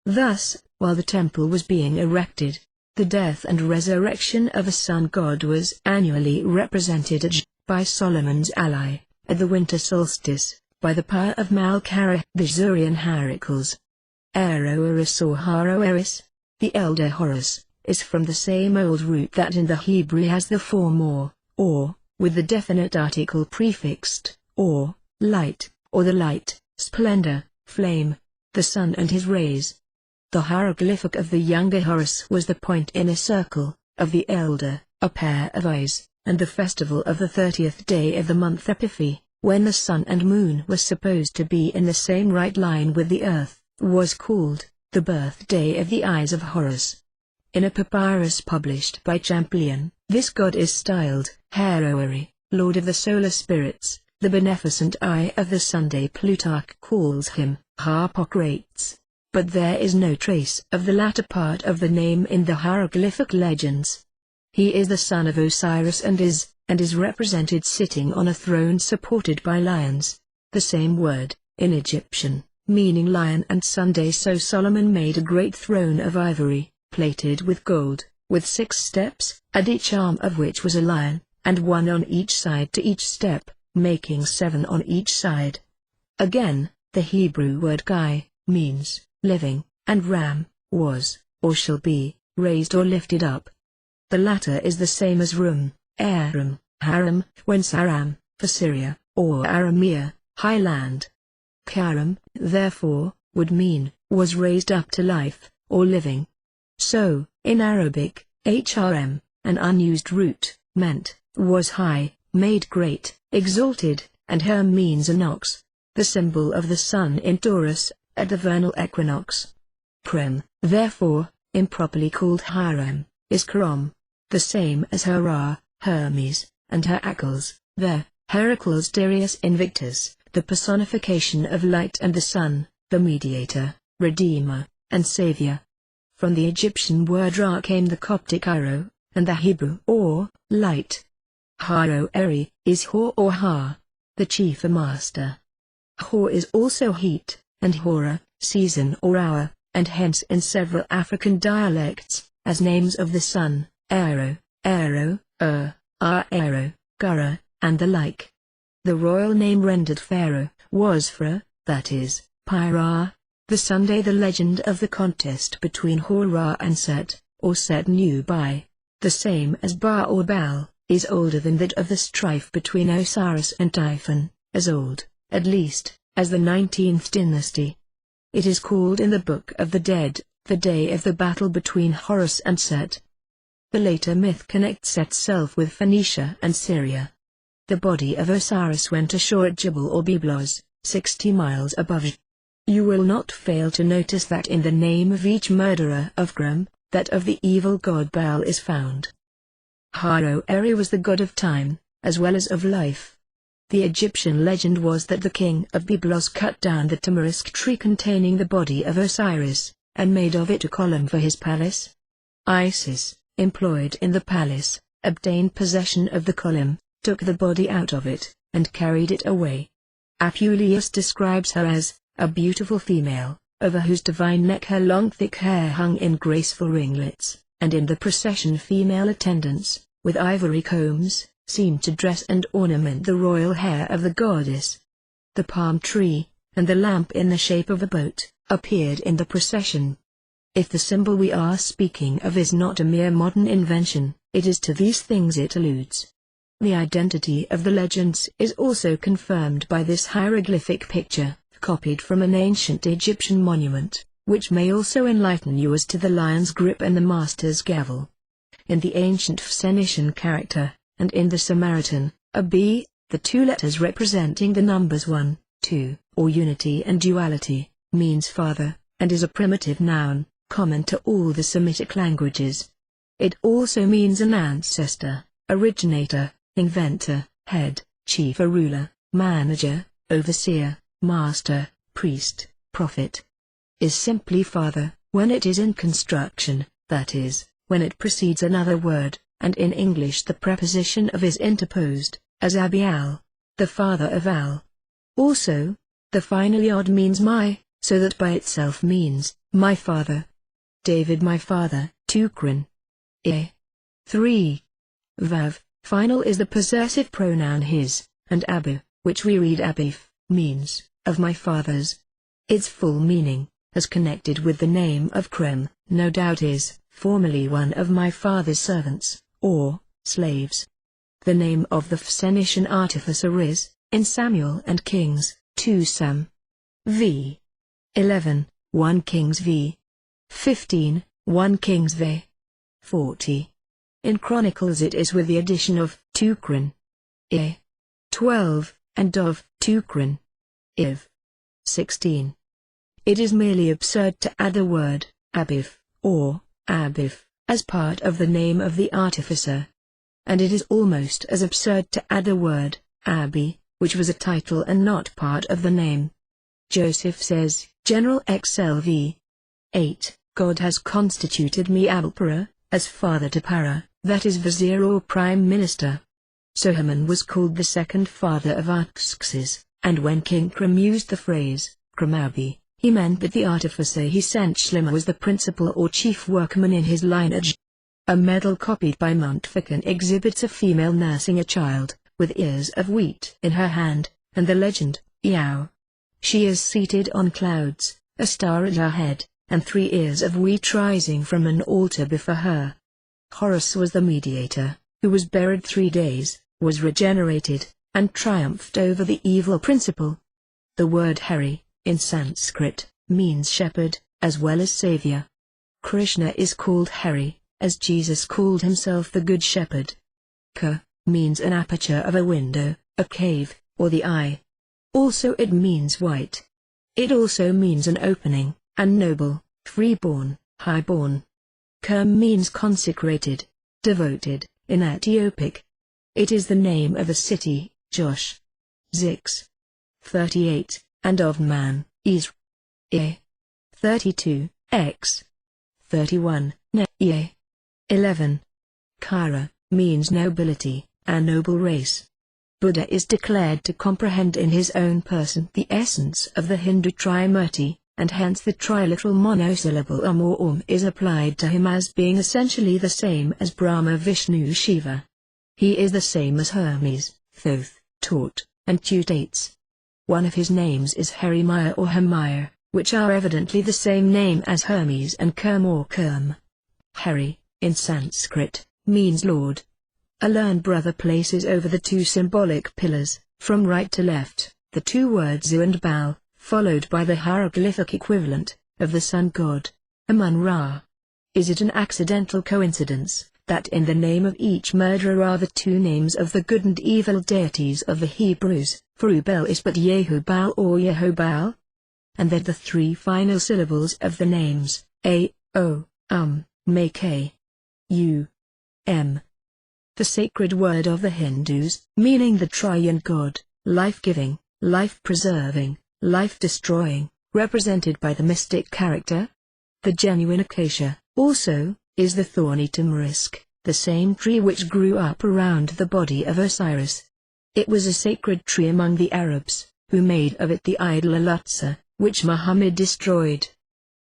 Thus, while the temple was being erected, the death and resurrection of a sun god was annually represented at by Solomon's ally, at the winter solstice, by the pyre of Malkara, the Zurian Heracles. Aeroeris or Haroeris, the elder Horus, is from the same old root that in the Hebrew has the form or, with the definite article prefixed, or, light, or the light, splendor, flame, the sun and his rays. The hieroglyphic of the younger Horus was the point in a circle, of the elder, a pair of eyes, and the festival of the 30th day of the month Epiphi, when the sun and moon were supposed to be in the same right line with the earth, was called, the birthday of the eyes of Horus. In a papyrus published by Champollion, this god is styled, Haroeri, lord of the solar spirits, the beneficent eye of the Sunday. Plutarch calls him, Harpocrates, but there is no trace of the latter part of the name in the hieroglyphic legends. He is the son of Osiris and is represented sitting on a throne supported by lions, the same word, in Egyptian, meaning lion and Sunday. So Solomon made a great throne of ivory, plated with gold, with 6 steps, at each arm of which was a lion, and 1 on each side to each step, making 7 on each side. Again, the Hebrew word Gai, means, living, and Ram, was, or shall be, raised or lifted up. The latter is the same as Rum, Aram, Haram, whence Aram, for Syria, or Aramea, high land. Karam, therefore, would mean, was raised up to life, or living. So, in Arabic, hrm, an unused root, meant, was high, made great, exalted, and herm means an ox, the symbol of the sun in Taurus, at the vernal equinox. Prem, therefore, improperly called Hiram, is Karam, the same as Hera, Hermes, and Heracles, the Heracles Darius Invictus, the personification of light and the sun, the mediator, redeemer, and savior. From the Egyptian word Ra came the Coptic Iro, and the Hebrew or, light. Haroeri, is Hor or Ha, the chief or master. Hor is also heat, and Hora, season or hour, and hence in several African dialects, as names of the sun, Aero, Aero, Gura, and the like. The royal name rendered Pharaoh, was Phra, that is, Pyra, the Sunday. The legend of the contest between Hora and Set, or Set Nubi, the same as Ba or Baal, is older than that of the strife between Osiris and Typhon, as old, at least, as the 19th dynasty. It is called in the Book of the Dead, the day of the battle between Horus and Set. The later myth connects Set's self with Phoenicia and Syria. The body of Osiris went ashore at Jebel or Byblos, 60 miles above. You will not fail to notice that in the name of each murderer of Gram, that of the evil god Baal is found. Haroeri was the god of time, as well as of life. The Egyptian legend was that the king of Byblos cut down the tamarisk tree containing the body of Osiris, and made of it a column for his palace. Isis, employed in the palace, obtained possession of the column, took the body out of it, and carried it away. Apuleius describes her as a beautiful female, over whose divine neck her long thick hair hung in graceful ringlets, and in the procession female attendants, with ivory combs, seemed to dress and ornament the royal hair of the goddess. The palm tree, and the lamp in the shape of a boat, appeared in the procession. If the symbol we are speaking of is not a mere modern invention, it is to these things it alludes. The identity of the legends is also confirmed by this hieroglyphic picture, copied from an ancient Egyptian monument, which may also enlighten you as to the lion's grip and the master's gavel. In the ancient Phoenician character, and in the Samaritan, a B, the two letters representing the numbers 1, 2, or unity and duality, means father, and is a primitive noun, common to all the Semitic languages. It also means an ancestor, originator, inventor, head, chief or ruler, manager, overseer, master, priest, prophet. Is simply father, when it is in construction, that is, when it precedes another word, and in English the preposition of is interposed, as Abial, the father of Al. Also, the final yod means my, so that by itself means, my father. David my father, Tukrin. 3. Vav, final is the possessive pronoun his, and Abu, which we read Abif, means, of my fathers. Its full meaning, as connected with the name of Krem, no doubt is, formerly one of my father's servants, or, slaves. The name of the Phoenician artificer is, in Samuel and Kings, 2 Sam. v. 11, 1 Kings v. 15, 1 Kings v. 40. In Chronicles it is with the addition of Tukrin. 12, and of Tukrin. Iv. 16. It is merely absurd to add the word, Abif, or, Abif, as part of the name of the artificer. And it is almost as absurd to add the word, Abi, which was a title and not part of the name. Joseph says, General XLV. 8, God has constituted me Abulpara, as father to Para, that is vizier or prime minister. Sohaman was called the second father of Artaxerxes, and when King Krem used the phrase, Kremabi, he meant that the artificer he sent Shlima was the principal or chief workman in his lineage. A medal copied by Montfaucon exhibits a female nursing a child, with ears of wheat in her hand, and the legend, Yao. She is seated on clouds, a star at her head, and 3 ears of wheat rising from an altar before her. Horus was the mediator, who was buried 3 days, was regenerated, and triumphed over the evil principle. The word Hari, in Sanskrit, means shepherd, as well as savior. Krishna is called Hari, as Jesus called himself the Good Shepherd. Ka means an aperture of a window, a cave, or the eye. Also it means white. It also means an opening, and noble, freeborn, highborn. Ka means consecrated, devoted, in Ethiopic. It is the name of a city, Josh. 6. 38, and of man, Israel. 32, X. 31, Ne. 11. Kara means nobility, a noble race. Buddha is declared to comprehend in his own person the essence of the Hindu Trimurti, and hence the triliteral monosyllable or is applied to him as being essentially the same as Brahma, Vishnu, Shiva. He is the same as Hermes, Thoth, Tort, and Tutates. One of his names is Harimaya or Hamaya, which are evidently the same name as Hermes and Kerm or Kerm. Hari, in Sanskrit, means Lord. A learned brother places over the 2 symbolic pillars, from right to left, the 2 words U and Bal, followed by the hieroglyphic equivalent, of the sun god, Amun-Ra. Is it an accidental coincidence, that in the name of each murderer are the 2 names of the good and evil deities of the Hebrews, for Ubel is but Yehubal or Yehobal? And that the 3 final syllables of the names, A, O, make A, U, M. The sacred word of the Hindus, meaning the triune God, life-giving, life-preserving, life-destroying, represented by the mystic character? The genuine acacia, also, is the thorny tamarisk, the same tree which grew up around the body of Osiris. It was a sacred tree among the Arabs, who made of it the idol Al-Aqsa, which Muhammad destroyed.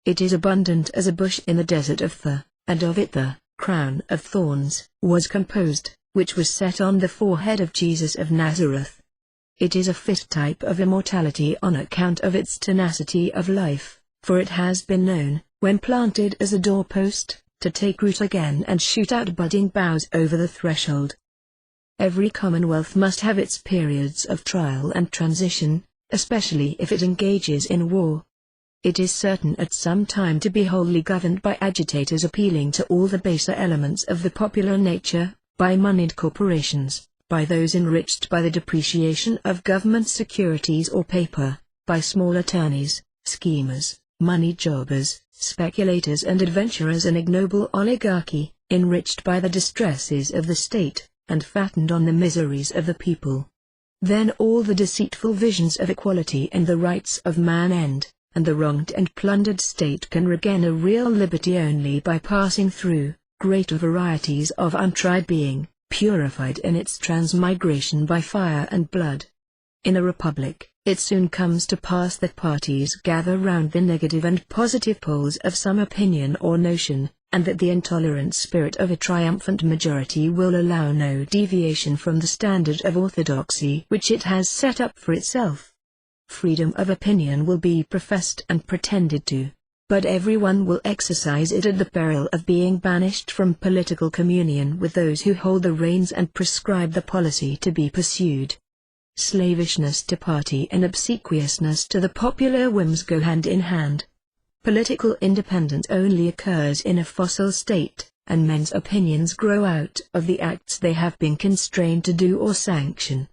It is abundant as a bush in the desert of Thur, and of it the crown of thorns was composed, which was set on the forehead of Jesus of Nazareth. It is a fit type of immortality on account of its tenacity of life, for it has been known, when planted as a doorpost, to take root again and shoot out budding boughs over the threshold. Every commonwealth must have its periods of trial and transition, especially if it engages in war. It is certain at some time to be wholly governed by agitators appealing to all the baser elements of the popular nature, by moneyed corporations, by those enriched by the depreciation of government securities or paper, by small attorneys, schemers, money jobbers, speculators and adventurers, an ignoble oligarchy, enriched by the distresses of the state, and fattened on the miseries of the people. Then all the deceitful visions of equality and the rights of man end, and the wronged and plundered state can regain a real liberty only by passing through greater varieties of untried being, purified in its transmigration by fire and blood. In a republic, it soon comes to pass that parties gather round the negative and positive poles of some opinion or notion, and that the intolerant spirit of a triumphant majority will allow no deviation from the standard of orthodoxy which it has set up for itself. Freedom of opinion will be professed and pretended to, but everyone will exercise it at the peril of being banished from political communion with those who hold the reins and prescribe the policy to be pursued. Slavishness to party and obsequiousness to the popular whims go hand in hand. Political independence only occurs in a fossil state, and men's opinions grow out of the acts they have been constrained to do or sanction.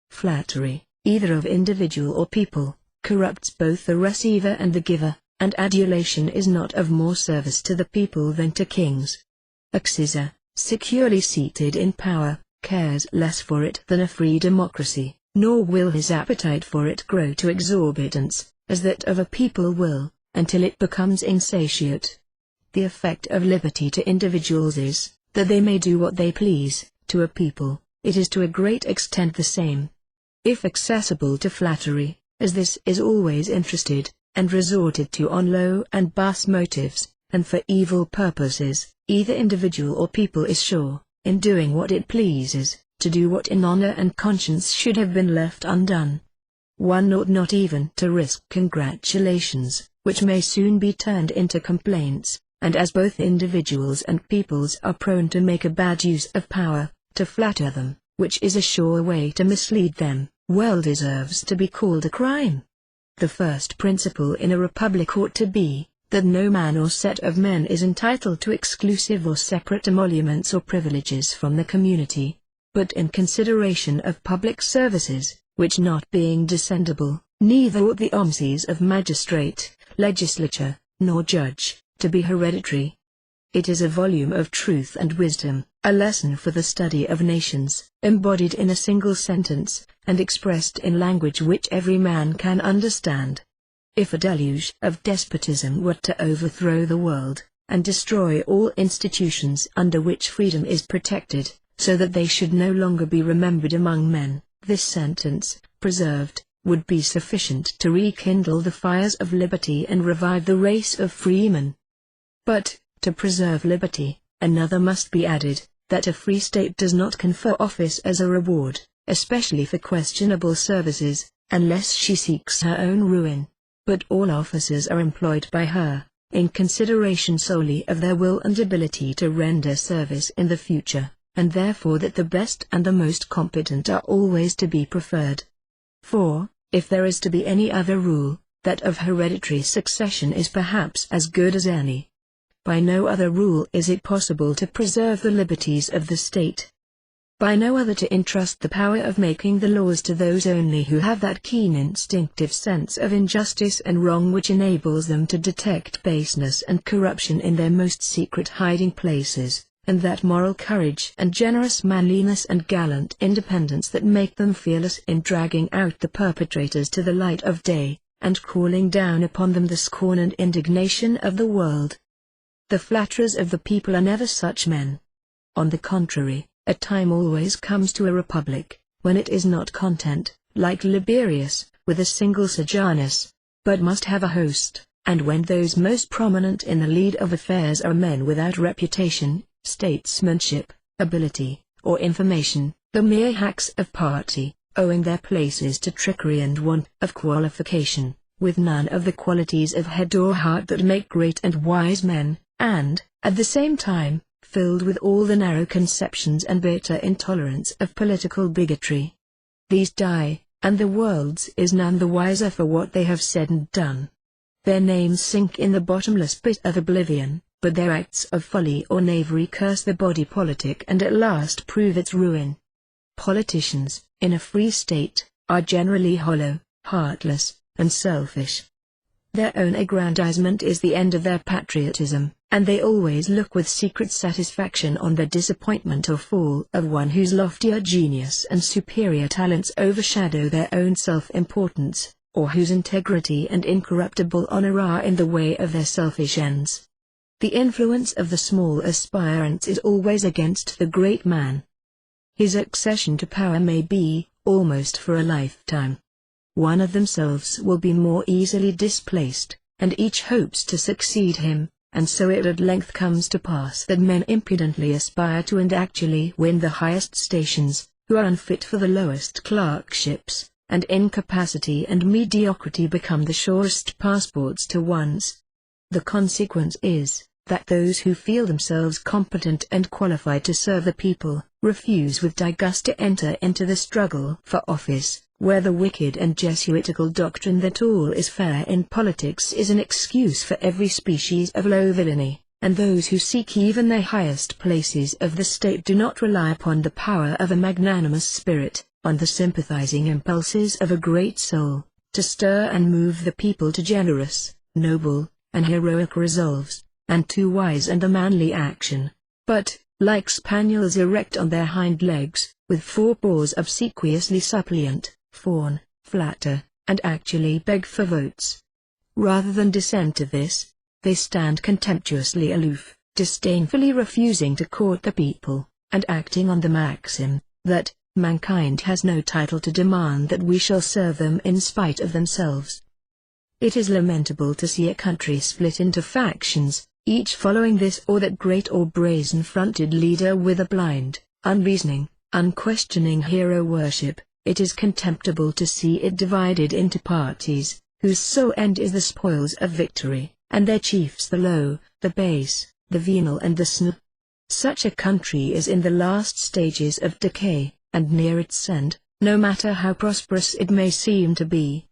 Flattery, either of individual or people, corrupts both the receiver and the giver, and adulation is not of more service to the people than to kings. A Caesar, securely seated in power, cares less for it than a free democracy, nor will his appetite for it grow to exorbitance, as that of a people will, until it becomes insatiate. The effect of liberty to individuals is, that they may do what they please; to a people, it is to a great extent the same. If accessible to flattery, as this is always interested, and resorted to on low and base motives, and for evil purposes, either individual or people is sure, in doing what it pleases, to do what in honor and conscience should have been left undone. One ought not even to risk congratulations, which may soon be turned into complaints, and as both individuals and peoples are prone to make a bad use of power, to flatter them, which is a sure way to mislead them, well deserves to be called a crime. The first principle in a republic ought to be, that no man or set of men is entitled to exclusive or separate emoluments or privileges from the community, but in consideration of public services, which not being descendable, neither ought the omcies of magistrate, legislature, nor judge, to be hereditary. It is a volume of truth and wisdom, a lesson for the study of nations, embodied in a single sentence, and expressed in language which every man can understand. If a deluge of despotism were to overthrow the world, and destroy all institutions under which freedom is protected, so that they should no longer be remembered among men, this sentence, preserved, would be sufficient to rekindle the fires of liberty and revive the race of freemen. But, to preserve liberty, another must be added, that a free state does not confer office as a reward, especially for questionable services, unless she seeks her own ruin, but all officers are employed by her, in consideration solely of their will and ability to render service in the future, and therefore that the best and the most competent are always to be preferred. For, if there is to be any other rule, that of hereditary succession is perhaps as good as any. By no other rule is it possible to preserve the liberties of the state. By no other to entrust the power of making the laws to those only who have that keen instinctive sense of injustice and wrong which enables them to detect baseness and corruption in their most secret hiding places, and that moral courage and generous manliness and gallant independence that make them fearless in dragging out the perpetrators to the light of day, and calling down upon them the scorn and indignation of the world. The flatterers of the people are never such men. On the contrary, a time always comes to a republic, when it is not content, like Liberius, with a single Sejanus, but must have a host, and when those most prominent in the lead of affairs are men without reputation, statesmanship, ability, or information, the mere hacks of party, owing their places to trickery and want of qualification, with none of the qualities of head or heart that make great and wise men, and, at the same time, filled with all the narrow conceptions and bitter intolerance of political bigotry. These die, and the world's is none the wiser for what they have said and done. Their names sink in the bottomless pit of oblivion, but their acts of folly or knavery curse the body politic and at last prove its ruin. Politicians, in a free state, are generally hollow, heartless, and selfish. Their own aggrandizement is the end of their patriotism, and they always look with secret satisfaction on the disappointment or fall of one whose loftier genius and superior talents overshadow their own self-importance, or whose integrity and incorruptible honor are in the way of their selfish ends. The influence of the small aspirants is always against the great man. His accession to power may be, almost for a lifetime. One of themselves will be more easily displaced, and each hopes to succeed him, and so it at length comes to pass that men impudently aspire to and actually win the highest stations, who are unfit for the lowest clerkships, and incapacity and mediocrity become the surest passports to one's. The consequence is, that those who feel themselves competent and qualified to serve the people, refuse with disgust to enter into the struggle for office, where the wicked and Jesuitical doctrine that all is fair in politics is an excuse for every species of low villainy, and those who seek even the highest places of the state do not rely upon the power of a magnanimous spirit, on the sympathizing impulses of a great soul, to stir and move the people to generous, noble, and heroic resolves, and to wise and manly action, but, like spaniels erect on their hind legs, with four paws obsequiously suppliant, fawn, flatter, and actually beg for votes. Rather than descend to this, they stand contemptuously aloof, disdainfully refusing to court the people, and acting on the maxim, that, mankind has no title to demand that we shall serve them in spite of themselves. It is lamentable to see a country split into factions, each following this or that great or brazen-fronted leader with a blind, unreasoning, unquestioning hero worship. It is contemptible to see it divided into parties, whose sole end is the spoils of victory, and their chiefs the low, the base, the venal and the snob. Such a country is in the last stages of decay, and near its end, no matter how prosperous it may seem to be.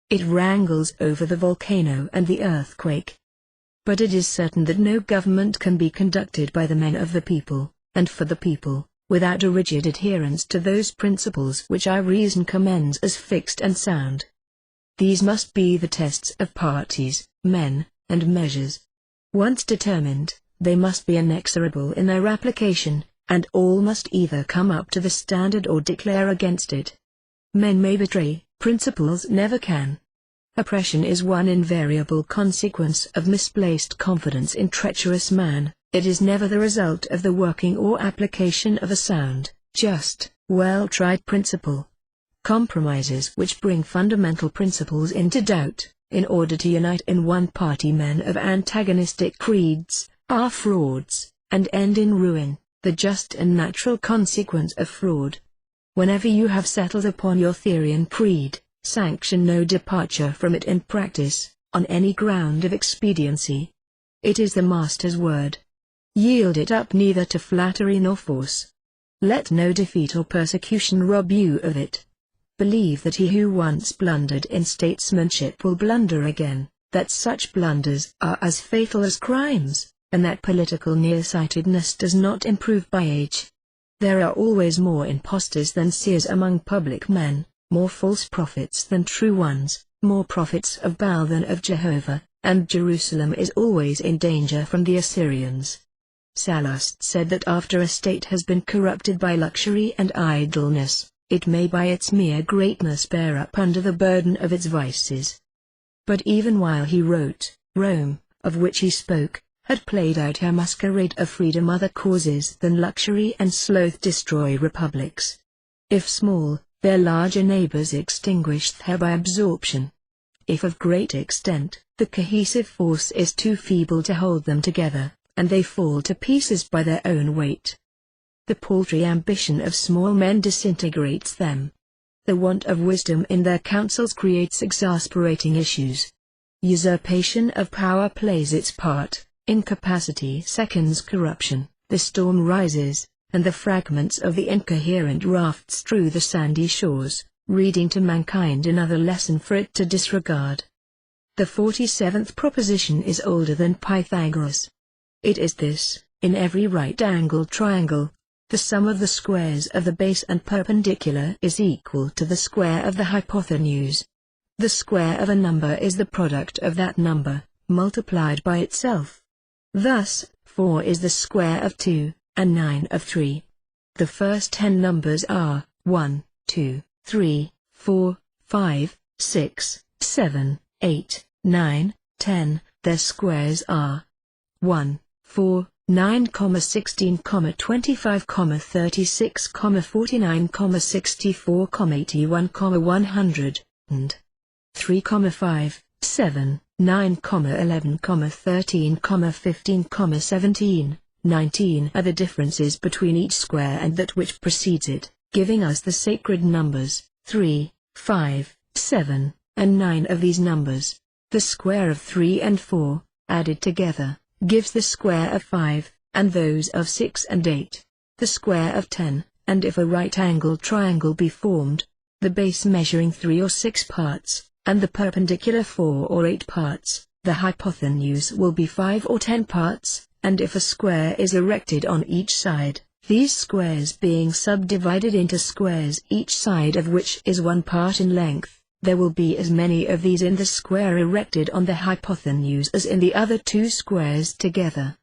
It wrangles over the volcano and the earthquake. But it is certain that no government can be conducted by the men of the people, and for the people, without a rigid adherence to those principles which our reason commends as fixed and sound. These must be the tests of parties, men, and measures. Once determined, they must be inexorable in their application, and all must either come up to the standard or declare against it. Men may betray, principles never can. Oppression is one invariable consequence of misplaced confidence in treacherous man. It is never the result of the working or application of a sound, just, well-tried principle. Compromises which bring fundamental principles into doubt, in order to unite in one party men of antagonistic creeds, are frauds, and end in ruin, the just and natural consequence of fraud. Whenever you have settled upon your theory and creed, sanction no departure from it in practice, on any ground of expediency. It is the Master's word. Yield it up neither to flattery nor force. Let no defeat or persecution rob you of it. Believe that he who once blundered in statesmanship will blunder again, that such blunders are as fatal as crimes, and that political nearsightedness does not improve by age. There are always more impostors than seers among public men, more false prophets than true ones, more prophets of Baal than of Jehovah, and Jerusalem is always in danger from the Assyrians. Sallust said that after a state has been corrupted by luxury and idleness, it may by its mere greatness bear up under the burden of its vices. But even while he wrote, Rome, of which he spoke, had played out her masquerade of freedom. Other causes than luxury and sloth destroy republics. If small, their larger neighbors extinguish her by absorption. If of great extent, the cohesive force is too feeble to hold them together, and they fall to pieces by their own weight. The paltry ambition of small men disintegrates them. The want of wisdom in their councils creates exasperating issues. Usurpation of power plays its part, incapacity seconds corruption, the storm rises, and the fragments of the incoherent raft strew the sandy shores, reading to mankind another lesson for it to disregard. The 47th proposition is older than Pythagoras. It is this: in every right-angled triangle, the sum of the squares of the base and perpendicular is equal to the square of the hypotenuse. The square of a number is the product of that number, multiplied by itself. Thus, 4 is the square of 2, and 9 of 3. The first 10 numbers are 1, 2, 3, 4, 5, 6, 7, 8, 9, 10. Their squares are 1, 4, 9, 16, 25, 36, 49, 64, 81, 100, and 3, 5, 7, 9, 11, 13, 15, 17, 19 are the differences between each square and that which precedes it, giving us the sacred numbers, 3, 5, 7, and 9 of these numbers. The square of 3 and 4, added together, gives the square of 5, and those of 6 and 8, the square of 10, and if a right-angled triangle be formed, the base measuring 3 or 6 parts, and the perpendicular 4 or 8 parts, the hypotenuse will be 5 or 10 parts, and if a square is erected on each side, these squares being subdivided into squares each side of which is 1 part in length, there will be as many of these in the square erected on the hypotenuse as in the other 2 squares together.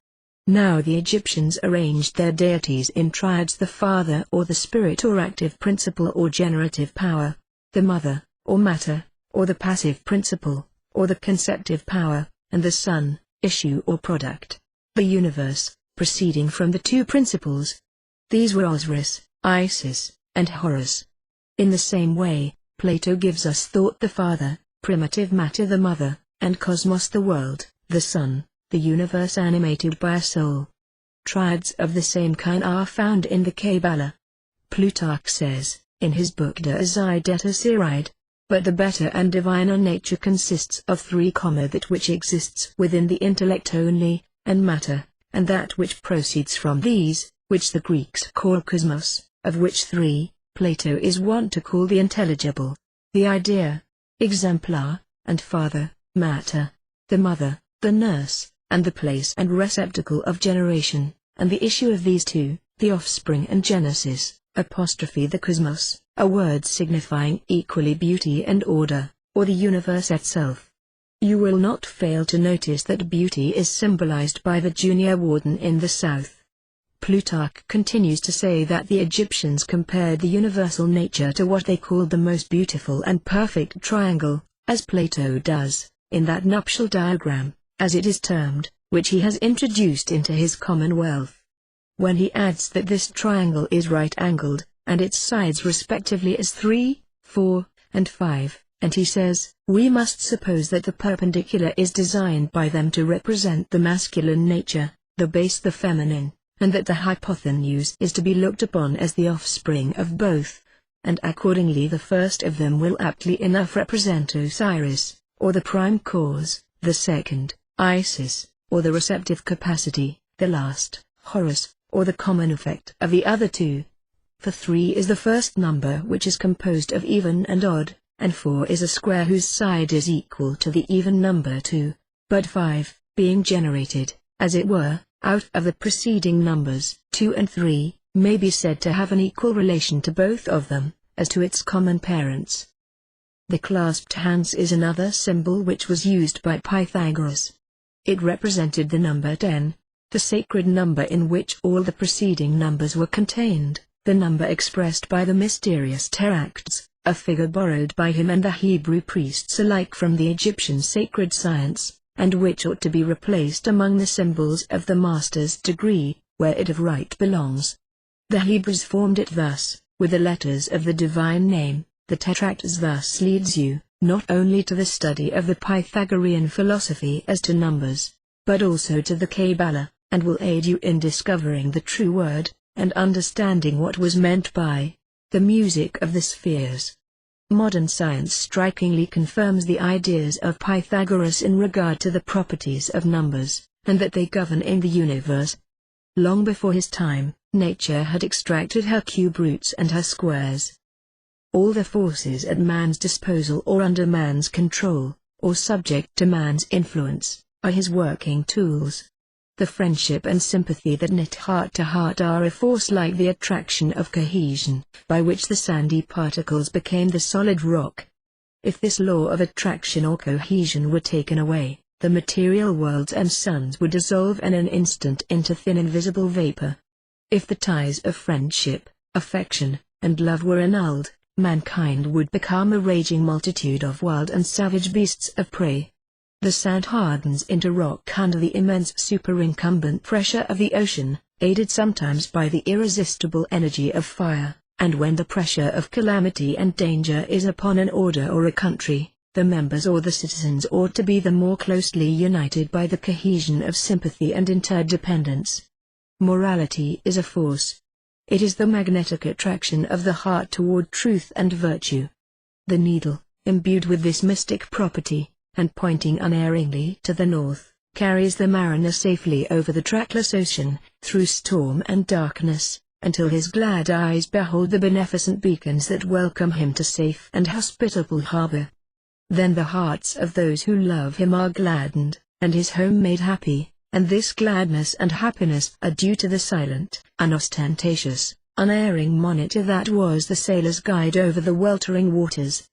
Now the Egyptians arranged their deities in triads: the father or the spirit or active principle or generative power, the mother, or matter, or the passive principle, or the conceptive power, and the son, issue or product. The universe, proceeding from the 2 principles. These were Osiris, Isis, and Horus. In the same way, Plato gives us thought the father, primitive matter the mother, and cosmos the world, the son, the universe animated by a soul. Triads of the same kind are found in the Kabbalah. Plutarch says, in his book De Asideta Siride, but the better and diviner nature consists of 3, that which exists within the intellect only, and matter, and that which proceeds from these, which the Greeks call cosmos, of which 3, Plato is wont to call the intelligible, the idea, exemplar, and father, matter, the mother, the nurse, and the place and receptacle of generation, and the issue of these 2, the offspring and genesis, the cosmos, a word signifying equally beauty and order, or the universe itself. You will not fail to notice that beauty is symbolized by the junior warden in the south. Plutarch continues to say that the Egyptians compared the universal nature to what they called the most beautiful and perfect triangle, as Plato does, in that nuptial diagram, as it is termed, which he has introduced into his Commonwealth. When he adds that this triangle is right-angled, and its sides respectively as 3, 4, and 5, and he says, we must suppose that the perpendicular is designed by them to represent the masculine nature, the base the feminine, and that the hypotenuse is to be looked upon as the offspring of both, and accordingly the first of them will aptly enough represent Osiris, or the prime cause, the second, Isis, or the receptive capacity, the last, Horus, or the common effect of the other 2. For 3 is the first number which is composed of even and odd, and 4 is a square whose side is equal to the even number 2, but 5, being generated, as it were, out of the preceding numbers, 2 and 3, may be said to have an equal relation to both of them, as to its common parents. The clasped hands is another symbol which was used by Pythagoras. It represented the number 10. the sacred number in which all the preceding numbers were contained, the number expressed by the mysterious teracts, a figure borrowed by him and the Hebrew priests alike from the Egyptian sacred science, and which ought to be replaced among the symbols of the master's degree, where it of right belongs. The Hebrews formed it thus, with the letters of the divine name. The tetracts thus leads you, not only to the study of the Pythagorean philosophy as to numbers, but also to the Kabbalah, and will aid you in discovering the true word, and understanding what was meant by the music of the spheres. Modern science strikingly confirms the ideas of Pythagoras in regard to the properties of numbers, and that they govern in the universe. Long before his time, nature had extracted her cube roots and her squares. All the forces at man's disposal or under man's control, or subject to man's influence, are his working tools. The friendship and sympathy that knit heart to heart are a force like the attraction of cohesion, by which the sandy particles became the solid rock. If this law of attraction or cohesion were taken away, the material worlds and suns would dissolve in an instant into thin invisible vapor. If the ties of friendship, affection, and love were annulled, mankind would become a raging multitude of wild and savage beasts of prey. The sand hardens into rock under the immense superincumbent pressure of the ocean, aided sometimes by the irresistible energy of fire, and when the pressure of calamity and danger is upon an order or a country, the members or the citizens ought to be the more closely united by the cohesion of sympathy and interdependence. Morality is a force. It is the magnetic attraction of the heart toward truth and virtue. The needle, imbued with this mystic property, and pointing unerringly to the north, carries the mariner safely over the trackless ocean, through storm and darkness, until his glad eyes behold the beneficent beacons that welcome him to safe and hospitable harbor. Then the hearts of those who love him are gladdened, and his home made happy, and this gladness and happiness are due to the silent, unostentatious, unerring monitor that was the sailor's guide over the weltering waters.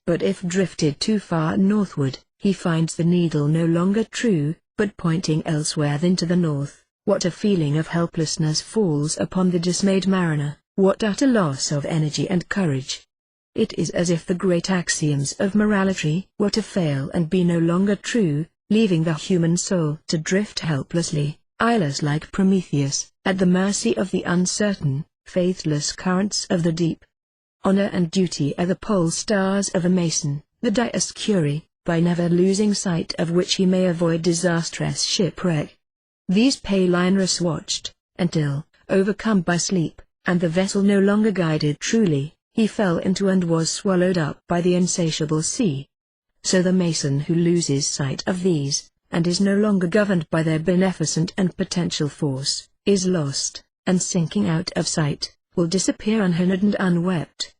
But if drifted too far northward, he finds the needle no longer true, but pointing elsewhere than to the north. What a feeling of helplessness falls upon the dismayed mariner, what utter loss of energy and courage. It is as if the great axioms of morality were to fail and be no longer true, leaving the human soul to drift helplessly, eyeless like Prometheus, at the mercy of the uncertain, faithless currents of the deep. Honor and duty are the pole stars of a Mason, the Dioscuri, by never losing sight of which he may avoid disastrous shipwreck. These Palinurus watched, until, overcome by sleep, and the vessel no longer guided truly, he fell into and was swallowed up by the insatiable sea. So the Mason who loses sight of these, and is no longer governed by their beneficent and potential force, is lost, and sinking out of sight, will disappear unhonored and unwept.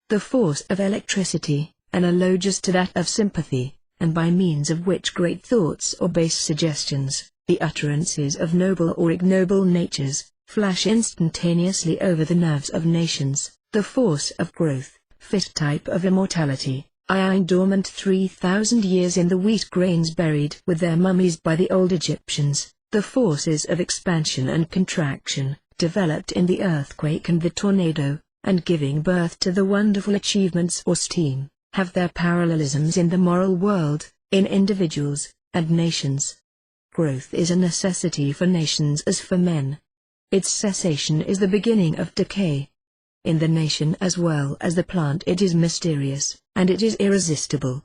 The force of electricity, analogous to that of sympathy, and by means of which great thoughts or base suggestions, the utterances of noble or ignoble natures, flash instantaneously over the nerves of nations, the force of growth, fit type of immortality, lying dormant 3,000 years in the wheat grains buried with their mummies by the old Egyptians, the forces of expansion and contraction, developed in the earthquake and the tornado, and giving birth to the wonderful achievements or steam, have their parallelisms in the moral world, in individuals, and nations. Growth is a necessity for nations as for men. Its cessation is the beginning of decay. In the nation as well as the plant it is mysterious, and it is irresistible.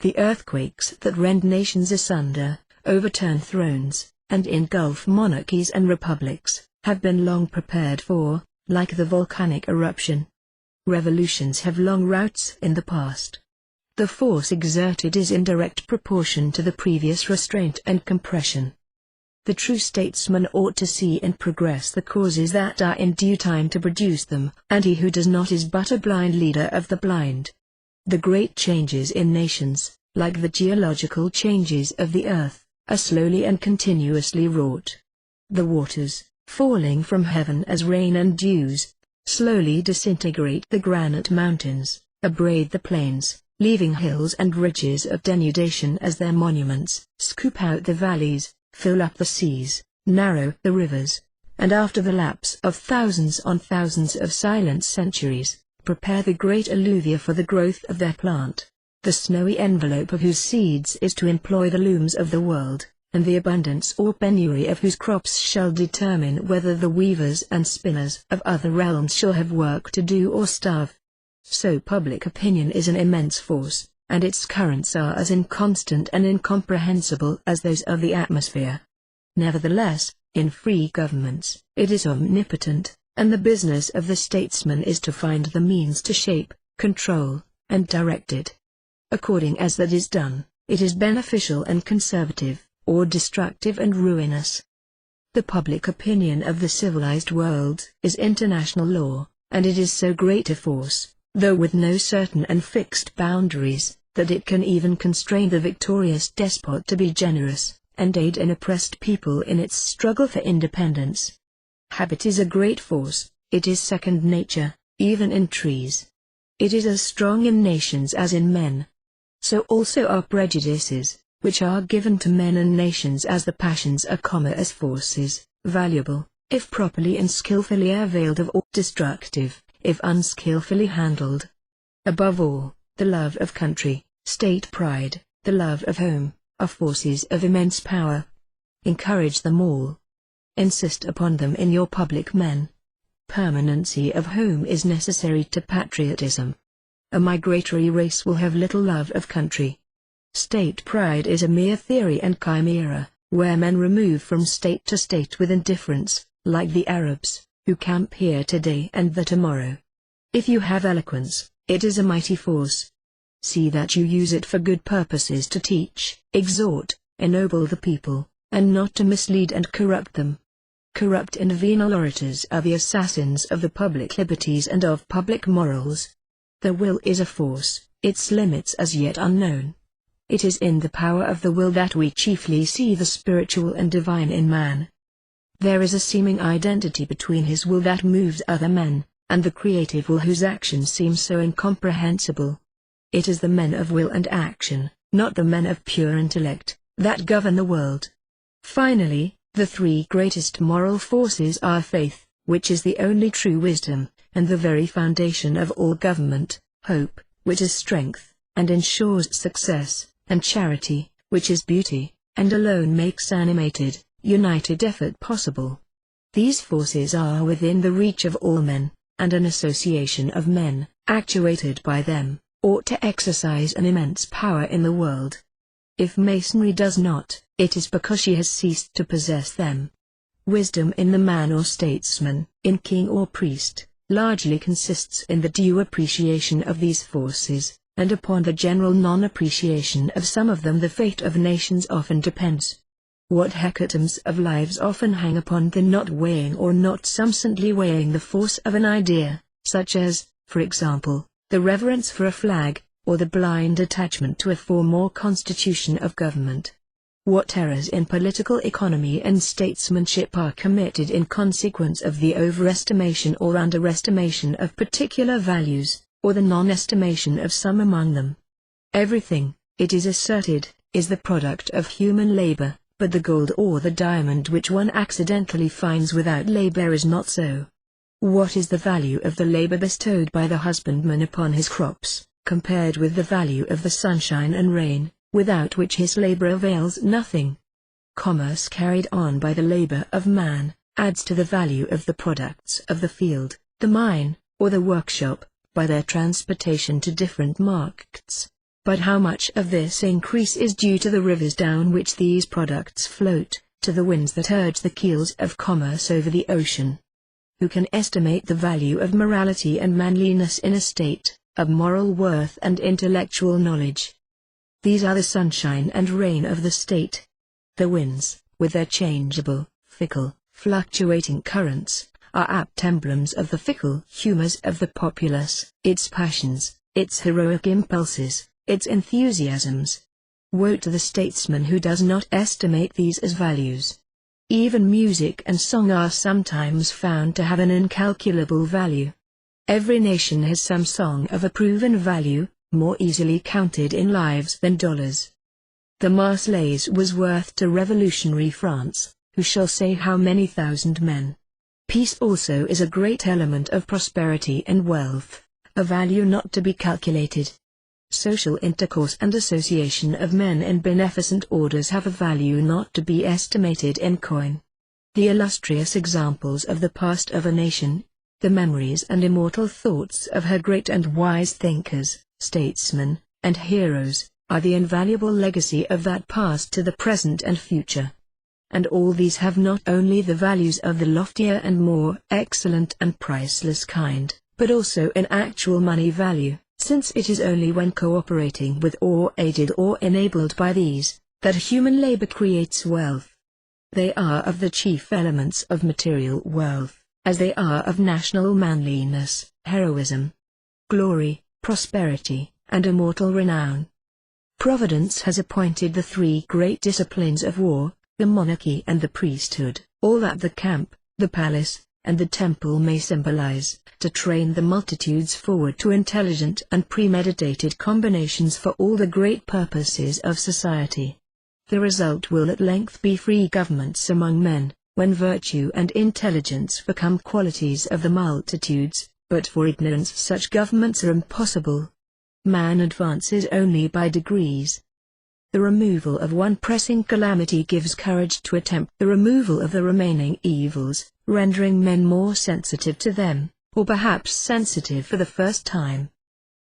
The earthquakes that rend nations asunder, overturn thrones, and engulf monarchies and republics, have been long prepared for, like the volcanic eruption. Revolutions have long routes in the past. The force exerted is in direct proportion to the previous restraint and compression. The true statesman ought to see in progress the causes that are in due time to produce them, and he who does not is but a blind leader of the blind. The great changes in nations, like the geological changes of the earth, are slowly and continuously wrought. The waters, falling from heaven as rain and dews, slowly disintegrate the granite mountains, abrade the plains, leaving hills and ridges of denudation as their monuments, scoop out the valleys, fill up the seas, narrow the rivers, and after the lapse of thousands on thousands of silent centuries, prepare the great alluvia for the growth of their plant, the snowy envelope of whose seeds is to employ the looms of the world, and the abundance or penury of whose crops shall determine whether the weavers and spinners of other realms shall have work to do or starve. So public opinion is an immense force, and its currents are as inconstant and incomprehensible as those of the atmosphere. Nevertheless, in free governments, it is omnipotent, and the business of the statesman is to find the means to shape, control, and direct it. According as that is done, it is beneficial and conservative, or destructive and ruinous. The public opinion of the civilized world is international law, and it is so great a force, though with no certain and fixed boundaries, that it can even constrain the victorious despot to be generous, and aid an oppressed people in its struggle for independence. Habit is a great force, it is second nature, even in trees. It is as strong in nations as in men. So also are prejudices, which are given to men and nations as the passions are as forces, valuable, if properly and skillfully availed of, or destructive, if unskillfully handled. Above all, the love of country, state pride, the love of home, are forces of immense power. Encourage them all. Insist upon them in your public men. Permanency of home is necessary to patriotism. A migratory race will have little love of country. State pride is a mere theory and chimera, where men remove from state to state with indifference, like the Arabs, who camp here today and there tomorrow. If you have eloquence, it is a mighty force. See that you use it for good purposes, to teach, exhort, ennoble the people, and not to mislead and corrupt them. Corrupt and venal orators are the assassins of the public liberties and of public morals. The will is a force, its limits as yet unknown. It is in the power of the will that we chiefly see the spiritual and divine in man. There is a seeming identity between his will that moves other men, and the creative will whose action seems so incomprehensible. It is the men of will and action, not the men of pure intellect, that govern the world. Finally, the three greatest moral forces are faith, which is the only true wisdom, and the very foundation of all government, hope, which is strength, and ensures success, and charity, which is beauty, and alone makes animated, united effort possible. These forces are within the reach of all men, and an association of men, actuated by them, ought to exercise an immense power in the world. If Masonry does not, it is because she has ceased to possess them. Wisdom in the man or statesman, in king or priest, largely consists in the due appreciation of these forces, and upon the general non-appreciation of some of them the fate of nations often depends. What hecatombs of lives often hang upon the not weighing or not sumsantly weighing the force of an idea, such as, for example, the reverence for a flag, or the blind attachment to a form or constitution of government. What errors in political economy and statesmanship are committed in consequence of the overestimation or underestimation of particular values, or the non-estimation of some among them. Everything, it is asserted, is the product of human labor, but the gold or the diamond which one accidentally finds without labor is not so. What is the value of the labor bestowed by the husbandman upon his crops, compared with the value of the sunshine and rain, without which his labor avails nothing? Commerce carried on by the labor of man, adds to the value of the products of the field, the mine, or the workshop, by their transportation to different markets. But how much of this increase is due to the rivers down which these products float, to the winds that urge the keels of commerce over the ocean? Who can estimate the value of morality and manliness in a state, of moral worth and intellectual knowledge? These are the sunshine and rain of the state. The winds, with their changeable, fickle, fluctuating currents, are apt emblems of the fickle humors of the populace, its passions, its heroic impulses, its enthusiasms. Woe to the statesman who does not estimate these as values. Even music and song are sometimes found to have an incalculable value. Every nation has some song of a proven value, more easily counted in lives than dollars. The Marseillaise was worth to revolutionary France who shall say how many thousand men? Peace also is a great element of prosperity and wealth, a value not to be calculated. Social intercourse and association of men in beneficent orders have a value not to be estimated in coin. The illustrious examples of the past of a nation, the memories and immortal thoughts of her great and wise thinkers, statesmen, and heroes, are the invaluable legacy of that past to the present and future. And all these have not only the values of the loftier and more excellent and priceless kind, but also an actual money value, since it is only when cooperating with or aided or enabled by these, that human labor creates wealth. They are of the chief elements of material wealth, as they are of national manliness, heroism, glory, prosperity, and immortal renown. Providence has appointed the three great disciplines of war, the monarchy and the priesthood, all that the camp, the palace, and the temple may symbolize, to train the multitudes forward to intelligent and premeditated combinations for all the great purposes of society. The result will at length be free governments among men, when virtue and intelligence become qualities of the multitudes, but for ignorance such governments are impossible. Man advances only by degrees. The removal of one pressing calamity gives courage to attempt the removal of the remaining evils, rendering men more sensitive to them, or perhaps sensitive for the first time.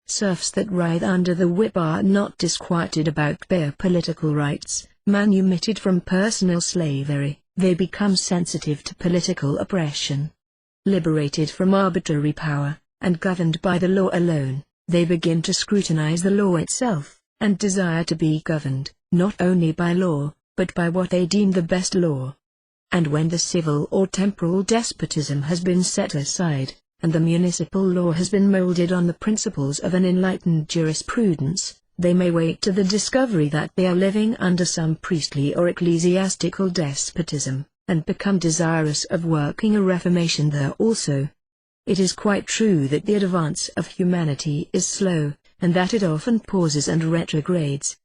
Serfs that writhe under the whip are not disquieted about bare political rights. Manumitted from personal slavery, they become sensitive to political oppression. Liberated from arbitrary power, and governed by the law alone, they begin to scrutinize the law itself, and desire to be governed, not only by law, but by what they deem the best law. And when the civil or temporal despotism has been set aside, and the municipal law has been molded on the principles of an enlightened jurisprudence, they may wait to the discovery that they are living under some priestly or ecclesiastical despotism, and become desirous of working a reformation there also. It is quite true that the advance of humanity is slow, and that it often pauses and retrogrades.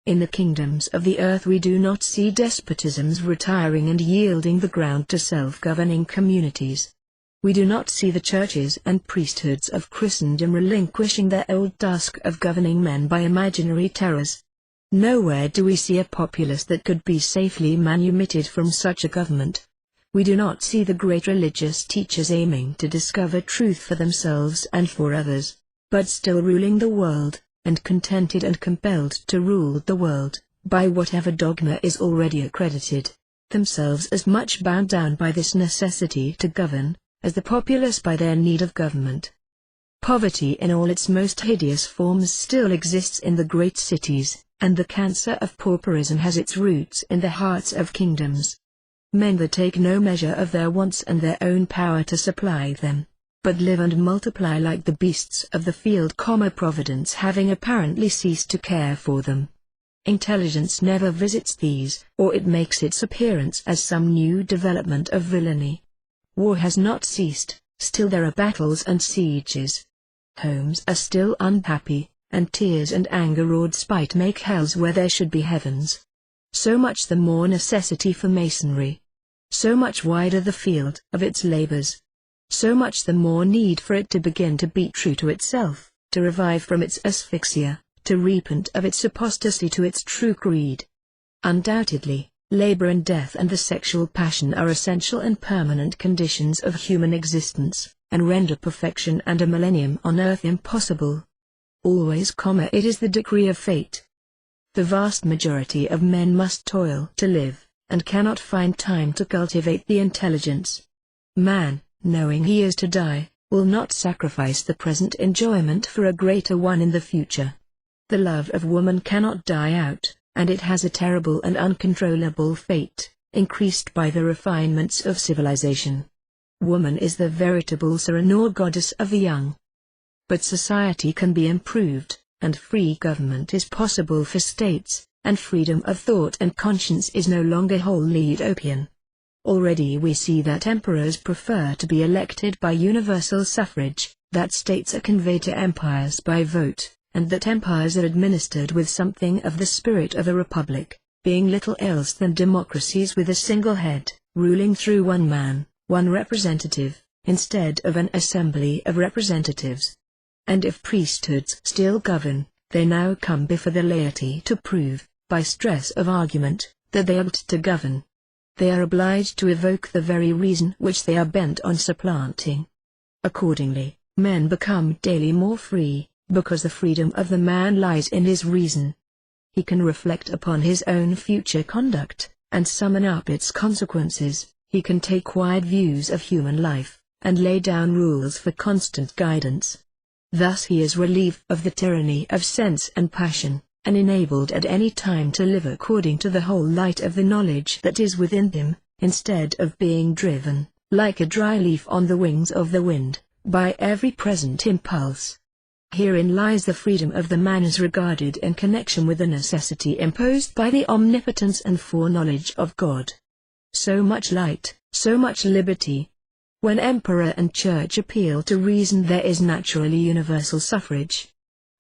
In the kingdoms of the earth we do not see despotisms retiring and yielding the ground to self-governing communities. We do not see the churches and priesthoods of Christendom relinquishing their old task of governing men by imaginary terrors. Nowhere do we see a populace that could be safely manumitted from such a government. We do not see the great religious teachers aiming to discover truth for themselves and for others, but still ruling the world, and contented and compelled to rule the world, by whatever dogma is already accredited, themselves as much bound down by this necessity to govern, as the populace by their need of government. Poverty in all its most hideous forms still exists in the great cities, and the cancer of pauperism has its roots in the hearts of kingdoms. Men that take no measure of their wants and their own power to supply them, but live and multiply like the beasts of the field, Providence having apparently ceased to care for them. Intelligence never visits these, or it makes its appearance as some new development of villainy. War has not ceased, still there are battles and sieges. Homes are still unhappy, and tears and anger or despite make hells where there should be heavens. So much the more necessity for masonry. So much wider the field of its labors. So much the more need for it to begin to be true to itself, to revive from its asphyxia, to repent of its apostasy to its true creed. Undoubtedly, labor and death and the sexual passion are essential and permanent conditions of human existence, and render perfection and a millennium on earth impossible. Always, it is the decree of fate. The vast majority of men must toil to live, and cannot find time to cultivate the intelligence. Man, knowing he is to die, will not sacrifice the present enjoyment for a greater one in the future. The love of woman cannot die out, and it has a terrible and uncontrollable fate, increased by the refinements of civilization. Woman is the veritable Serenor goddess of the young. But society can be improved, and free government is possible for states, and freedom of thought and conscience is no longer wholly utopian. Already we see that emperors prefer to be elected by universal suffrage, that states are conveyed to empires by vote, and that empires are administered with something of the spirit of a republic, being little else than democracies with a single head, ruling through one man, one representative, instead of an assembly of representatives. And if priesthoods still govern, they now come before the laity to prove, by stress of argument, that they ought to govern. They are obliged to evoke the very reason which they are bent on supplanting. Accordingly, men become daily more free, because the freedom of the man lies in his reason. He can reflect upon his own future conduct, and summon up its consequences. He can take wide views of human life, and lay down rules for constant guidance. Thus he is relieved of the tyranny of sense and passion, and enabled at any time to live according to the whole light of the knowledge that is within him, instead of being driven, like a dry leaf on the wings of the wind, by every present impulse. Herein lies the freedom of the man as regarded in connection with the necessity imposed by the omnipotence and foreknowledge of God. So much light, so much liberty. When emperor and church appeal to reason, there is naturally universal suffrage.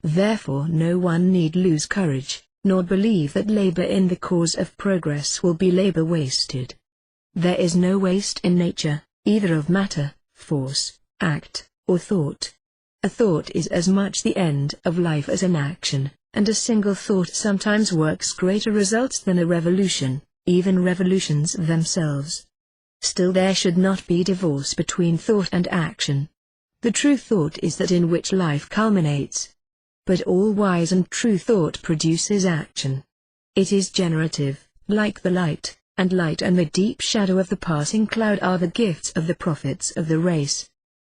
Therefore no one need lose courage, nor believe that labor in the cause of progress will be labor wasted. There is no waste in nature, either of matter, force, act, or thought. A thought is as much the end of life as an action, and a single thought sometimes works greater results than a revolution, even revolutions themselves. Still there should not be divorce between thought and action. The true thought is that in which life culminates. But all wise and true thought produces action. It is generative, like the light, and light and the deep shadow of the passing cloud are the gifts of the prophets of the race.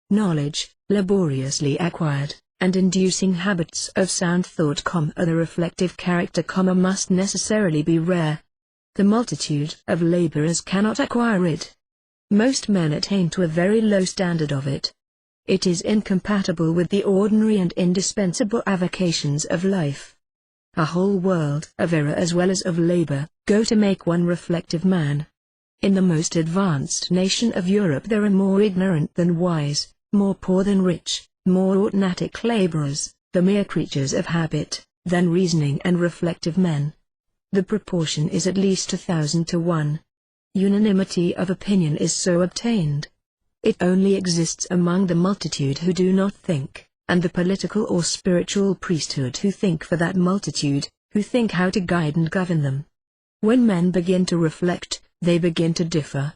Knowledge, laboriously acquired, and inducing habits of sound thought, the reflective character, must necessarily be rare. The multitude of laborers cannot acquire it. Most men attain to a very low standard of it. It is incompatible with the ordinary and indispensable avocations of life. A whole world of error as well as of labor go to make one reflective man. In the most advanced nation of Europe there are more ignorant than wise, more poor than rich, more automatic laborers, the mere creatures of habit, than reasoning and reflective men. The proportion is at least 1,000 to 1. Unanimity of opinion is so obtained. It only exists among the multitude who do not think, and the political or spiritual priesthood who think for that multitude, who think how to guide and govern them. When men begin to reflect, they begin to differ.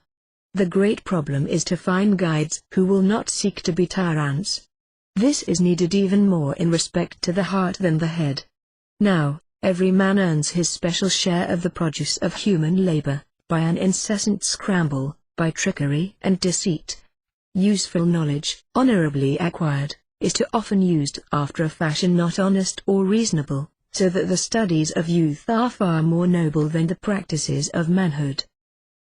The great problem is to find guides who will not seek to be tyrants. This is needed even more in respect to the heart than the head. Now, every man earns his special share of the produce of human labor, by an incessant scramble, by trickery and deceit. Useful knowledge, honorably acquired, is too often used after a fashion not honest or reasonable, so that the studies of youth are far more noble than the practices of manhood.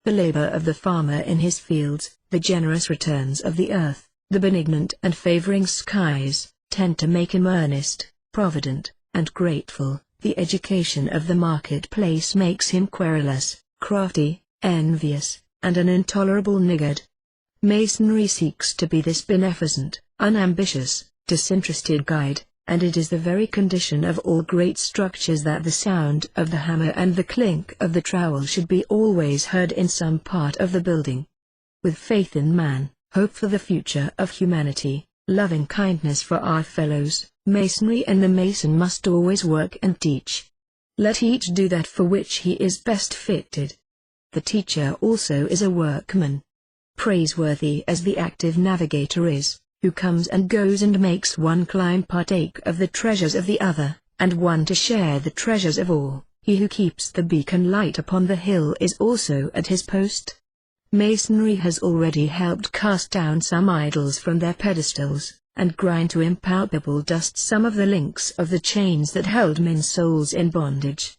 The labor of the farmer in his fields, the generous returns of the earth, the benignant and favoring skies, tend to make him earnest, provident, and grateful. The education of the marketplace makes him querulous, crafty, envious, and an intolerable niggard. Masonry seeks to be this beneficent, unambitious, disinterested guide, and it is the very condition of all great structures that the sound of the hammer and the clink of the trowel should be always heard in some part of the building. With faith in man, hope for the future of humanity, loving kindness for our fellows, Masonry and the Mason must always work and teach. Let each do that for which he is best fitted. The teacher also is a workman. Praiseworthy as the active navigator is, who comes and goes and makes one climb partake of the treasures of the other, and one to share the treasures of all, he who keeps the beacon light upon the hill is also at his post. Masonry has already helped cast down some idols from their pedestals, and grind to impalpable dust some of the links of the chains that held men's souls in bondage.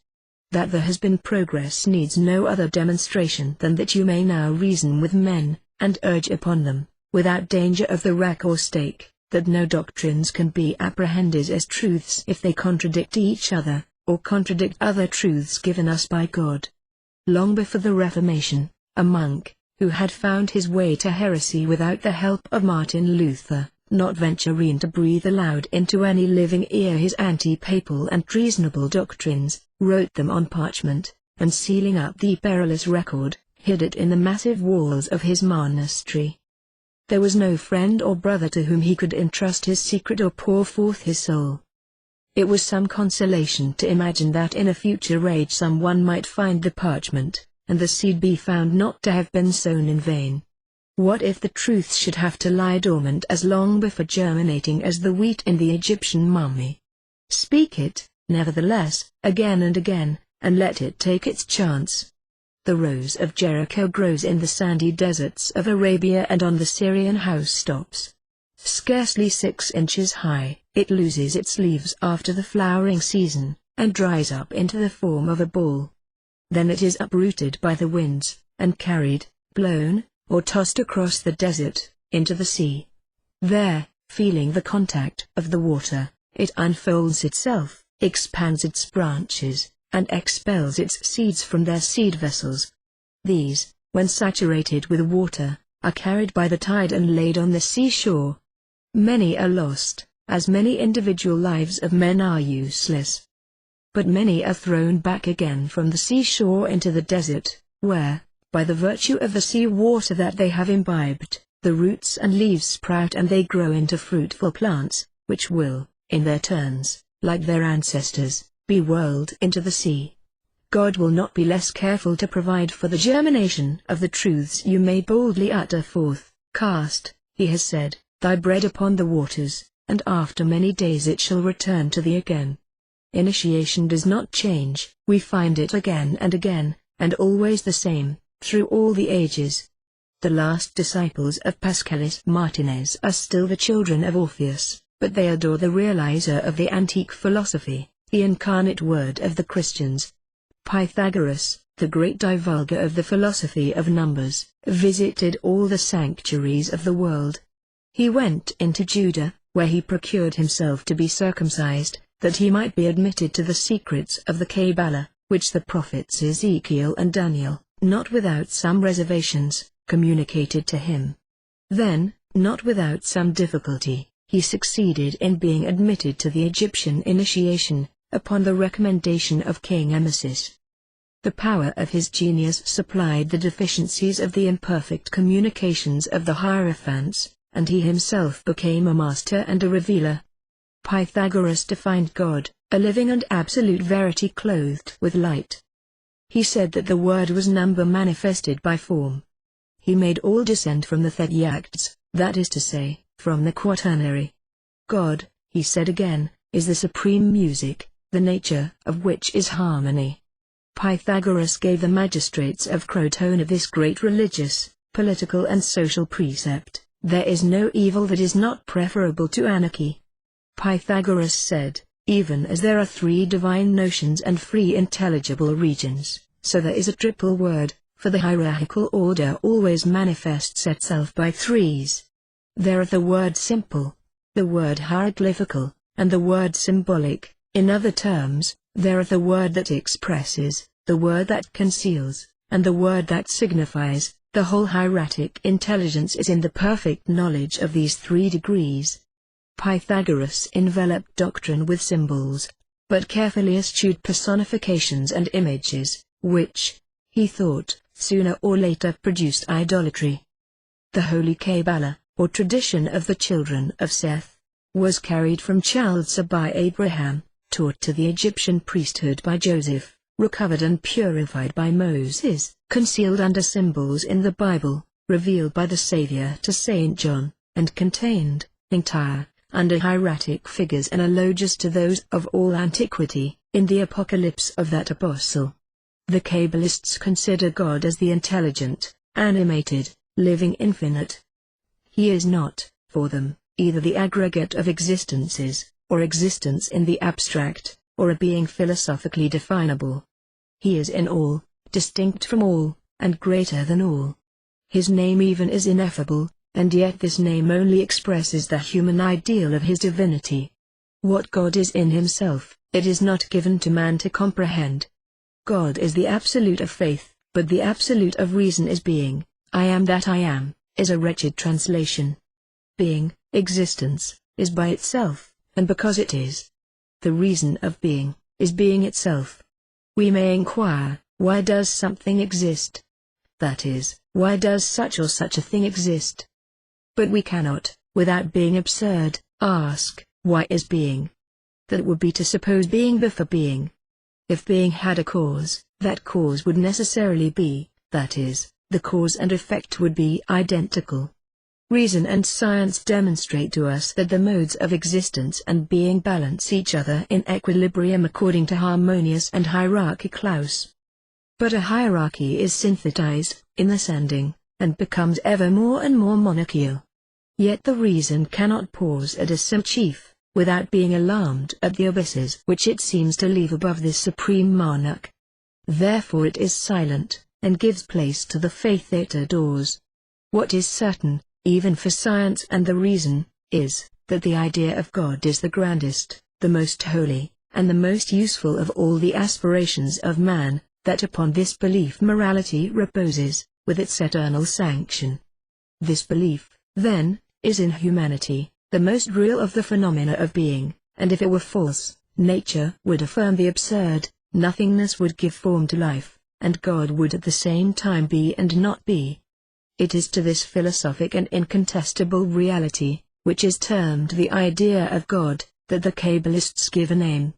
That there has been progress needs no other demonstration than that you may now reason with men, and urge upon them, without danger of the rack or stake, that no doctrines can be apprehended as truths if they contradict each other, or contradict other truths given us by God. Long before the Reformation, a monk, who had found his way to heresy without the help of Martin Luther, not venturing to breathe aloud into any living ear his anti-papal and treasonable doctrines, wrote them on parchment, and sealing up the perilous record, hid it in the massive walls of his monastery. There was no friend or brother to whom he could entrust his secret or pour forth his soul. It was some consolation to imagine that in a future age someone might find the parchment, and the seed be found not to have been sown in vain. What if the truth should have to lie dormant as long before germinating as the wheat in the Egyptian mummy? Speak it, nevertheless, again and again, and let it take its chance. The rose of Jericho grows in the sandy deserts of Arabia and on the Syrian housetops. Scarcely 6 inches high, it loses its leaves after the flowering season, and dries up into the form of a ball. Then it is uprooted by the winds, and carried, blown, or tossed across the desert, into the sea. There, feeling the contact of the water, it unfolds itself, expands its branches, and expels its seeds from their seed vessels. These, when saturated with water, are carried by the tide and laid on the seashore. Many are lost, as many individual lives of men are useless. But many are thrown back again from the seashore into the desert, where, by the virtue of the sea water that they have imbibed, the roots and leaves sprout and they grow into fruitful plants, which will, in their turns, like their ancestors, be whirled into the sea. God will not be less careful to provide for the germination of the truths you may boldly utter forth. Cast, he has said, thy bread upon the waters, and after many days it shall return to thee again. Initiation does not change, we find it again, and always the same, through all the ages. The last disciples of Paschalis Martinez are still the children of Orpheus, but they adore the realizer of the antique philosophy, the incarnate word of the Christians. Pythagoras, the great divulger of the philosophy of numbers, visited all the sanctuaries of the world. He went into Judah, where he procured himself to be circumcised, that he might be admitted to the secrets of the Kabbalah, which the prophets Ezekiel and Daniel, not without some reservations, communicated to him. Then, not without some difficulty, he succeeded in being admitted to the Egyptian initiation, upon the recommendation of King Emesis. The power of his genius supplied the deficiencies of the imperfect communications of the Hierophants, and he himself became a master and a revealer. Pythagoras defined God, a living and absolute verity clothed with light. He said that the word was number manifested by form. He made all descend from the Theriacs, that is to say, from the quaternary. God, he said again, is the supreme music, the nature of which is harmony. Pythagoras gave the magistrates of Crotona this great religious, political and social precept: there is no evil that is not preferable to anarchy. Pythagoras said, even as there are 3 divine notions and 3 intelligible regions, so there is a triple word, for the hierarchical order always manifests itself by threes. There are the word simple, the word hieroglyphical, and the word symbolic. In other terms, there are the word that expresses, the word that conceals, and the word that signifies. The whole hieratic intelligence is in the perfect knowledge of these 3 degrees. Pythagoras enveloped doctrine with symbols, but carefully eschewed personifications and images, which, he thought, sooner or later produced idolatry. The Holy Kabbalah, or tradition of the children of Seth, was carried from Chaldea by Abraham, taught to the Egyptian priesthood by Joseph, recovered and purified by Moses, concealed under symbols in the Bible, revealed by the Savior to Saint John, and contained, entire, under hieratic figures analogous to those of all antiquity, in the Apocalypse of that apostle. The Kabbalists consider God as the intelligent, animated, living infinite. He is not, for them, either the aggregate of existences, or existence in the abstract, or a being philosophically definable. He is in all, distinct from all, and greater than all. His name even is ineffable, and yet this name only expresses the human ideal of his divinity. What God is in himself, it is not given to man to comprehend. God is the absolute of faith, but the absolute of reason is being. I am that I am, is a wretched translation. Being, existence, is by itself, and because it is. The reason of being, is being itself. We may inquire, why does something exist? That is, why does such or such a thing exist? But we cannot, without being absurd, ask, why is being? That would be to suppose being before being. If being had a cause, that cause would necessarily be, that is, the cause and effect would be identical. Reason and science demonstrate to us that the modes of existence and being balance each other in equilibrium according to harmonious and hierarchic laws. But a hierarchy is synthesized, in ascending, and becomes ever more and more monarchical. Yet the reason cannot pause at a chief, without being alarmed at the abysses which it seems to leave above this supreme monarch. Therefore it is silent, and gives place to the faith it adores. What is certain, even for science and the reason, is, that the idea of God is the grandest, the most holy, and the most useful of all the aspirations of man, that upon this belief morality reposes, with its eternal sanction. This belief, then, is in humanity, the most real of the phenomena of being, and if it were false, nature would affirm the absurd, nothingness would give form to life, and God would at the same time be and not be. It is to this philosophic and incontestable reality, which is termed the idea of God, that the Kabbalists give a name.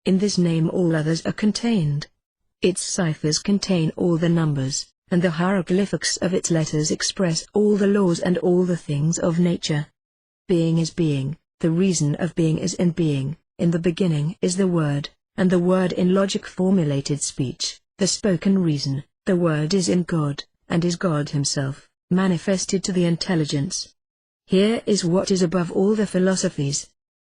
In this name all others are contained. Its ciphers contain all the numbers, and the hieroglyphics of its letters express all the laws and all the things of nature. Being is being, the reason of being is in being, in the beginning is the Word, and the Word in logic formulated speech, the spoken reason, the Word is in God, and is God Himself, manifested to the intelligence. Here is what is above all the philosophies.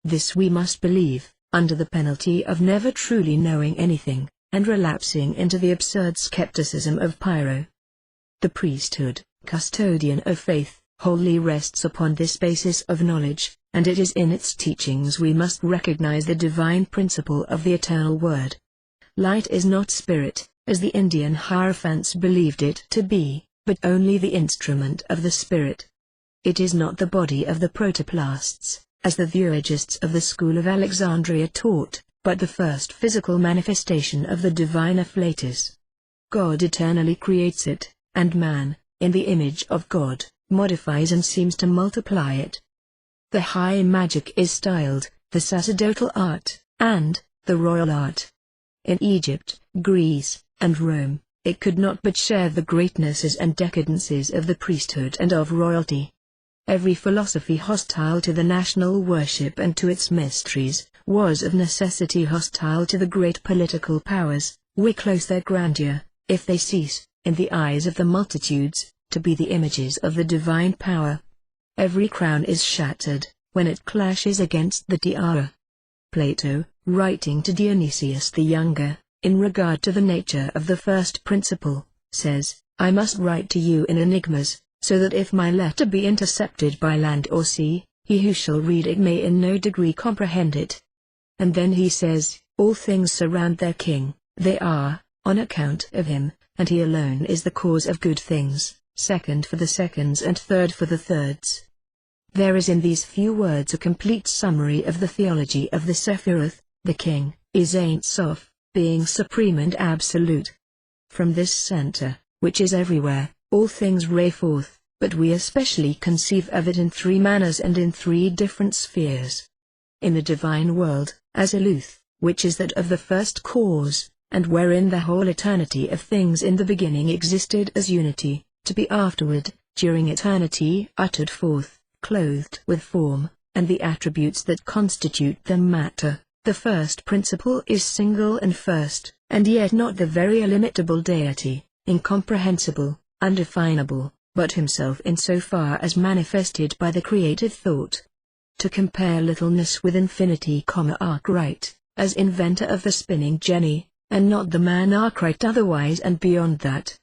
This we must believe, under the penalty of never truly knowing anything, and relapsing into the absurd skepticism of Pyrrho. The priesthood, custodian of faith, wholly rests upon this basis of knowledge, and it is in its teachings we must recognize the divine principle of the eternal Word. Light is not spirit, as the Indian Hierophants believed it to be, but only the instrument of the spirit. It is not the body of the protoplasts, as the Theurgists of the school of Alexandria taught, but the first physical manifestation of the divine afflatus. God eternally creates it, and man, in the image of God, modifies and seems to multiply it. The high magic is styled, the sacerdotal art, and, the royal art. In Egypt, Greece, and Rome, it could not but share the greatnesses and decadences of the priesthood and of royalty. Every philosophy hostile to the national worship and to its mysteries, was of necessity hostile to the great political powers, which close their grandeur, if they cease, in the eyes of the multitudes, to be the images of the divine power. Every crown is shattered, when it clashes against the tiara. Plato, writing to Dionysius the Younger, in regard to the nature of the first principle, says, I must write to you in enigmas, so that if my letter be intercepted by land or sea, he who shall read it may in no degree comprehend it. And then he says, all things surround their king, they are, on account of him, and he alone is the cause of good things, second for the seconds and third for the thirds. There is in these few words a complete summary of the theology of the Sephiroth. The king is Ein Sof, being supreme and absolute. From this center, which is everywhere, all things ray forth, but we especially conceive of it in three manners and in three different spheres. In the divine world, as Aluth, which is that of the first cause, and wherein the whole eternity of things in the beginning existed as unity, to be afterward, during eternity uttered forth, clothed with form, and the attributes that constitute them matter. The first principle is single and first, and yet not the very illimitable deity, incomprehensible, undefinable, but himself in so far as manifested by the creative thought. To compare littleness with infinity, Arkwright, as inventor of the spinning jenny, and not the man Arkwright otherwise and beyond that.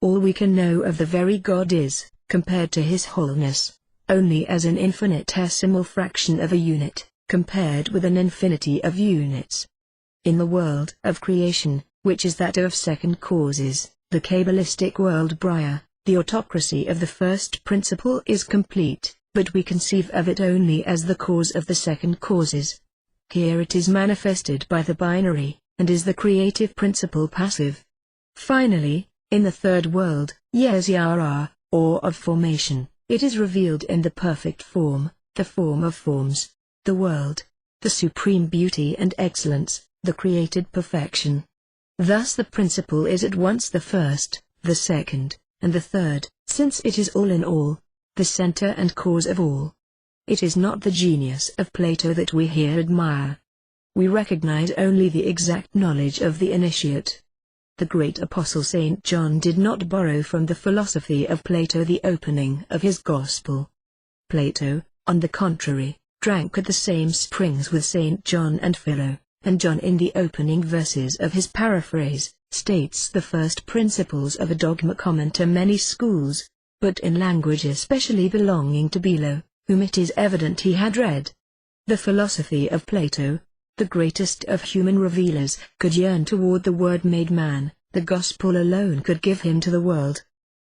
All we can know of the very God is, compared to his wholeness, only as an infinitesimal fraction of a unit, compared with an infinity of units. In the world of creation, which is that of second causes, the Kabbalistic world Briar, the autocracy of the first principle is complete, but we conceive of it only as the cause of the second causes. Here it is manifested by the binary, and is the creative principle passive. Finally, in the third world, Yezyara, or of formation, it is revealed in the perfect form, the form of forms, the world, the supreme beauty and excellence, the created perfection. Thus the principle is at once the first, the second, and the third, since it is all in all, the center and cause of all. It is not the genius of Plato that we here admire. We recognize only the exact knowledge of the initiate. The great apostle St. John did not borrow from the philosophy of Plato the opening of his gospel. Plato, on the contrary, drank at the same springs with St. John and Philo, and John in the opening verses of his paraphrase, states the first principles of a dogma common to many schools, but in language especially belonging to Philo, whom it is evident he had read. The philosophy of Plato, the greatest of human revealers, could yearn toward the Word made man, the gospel alone could give him to the world.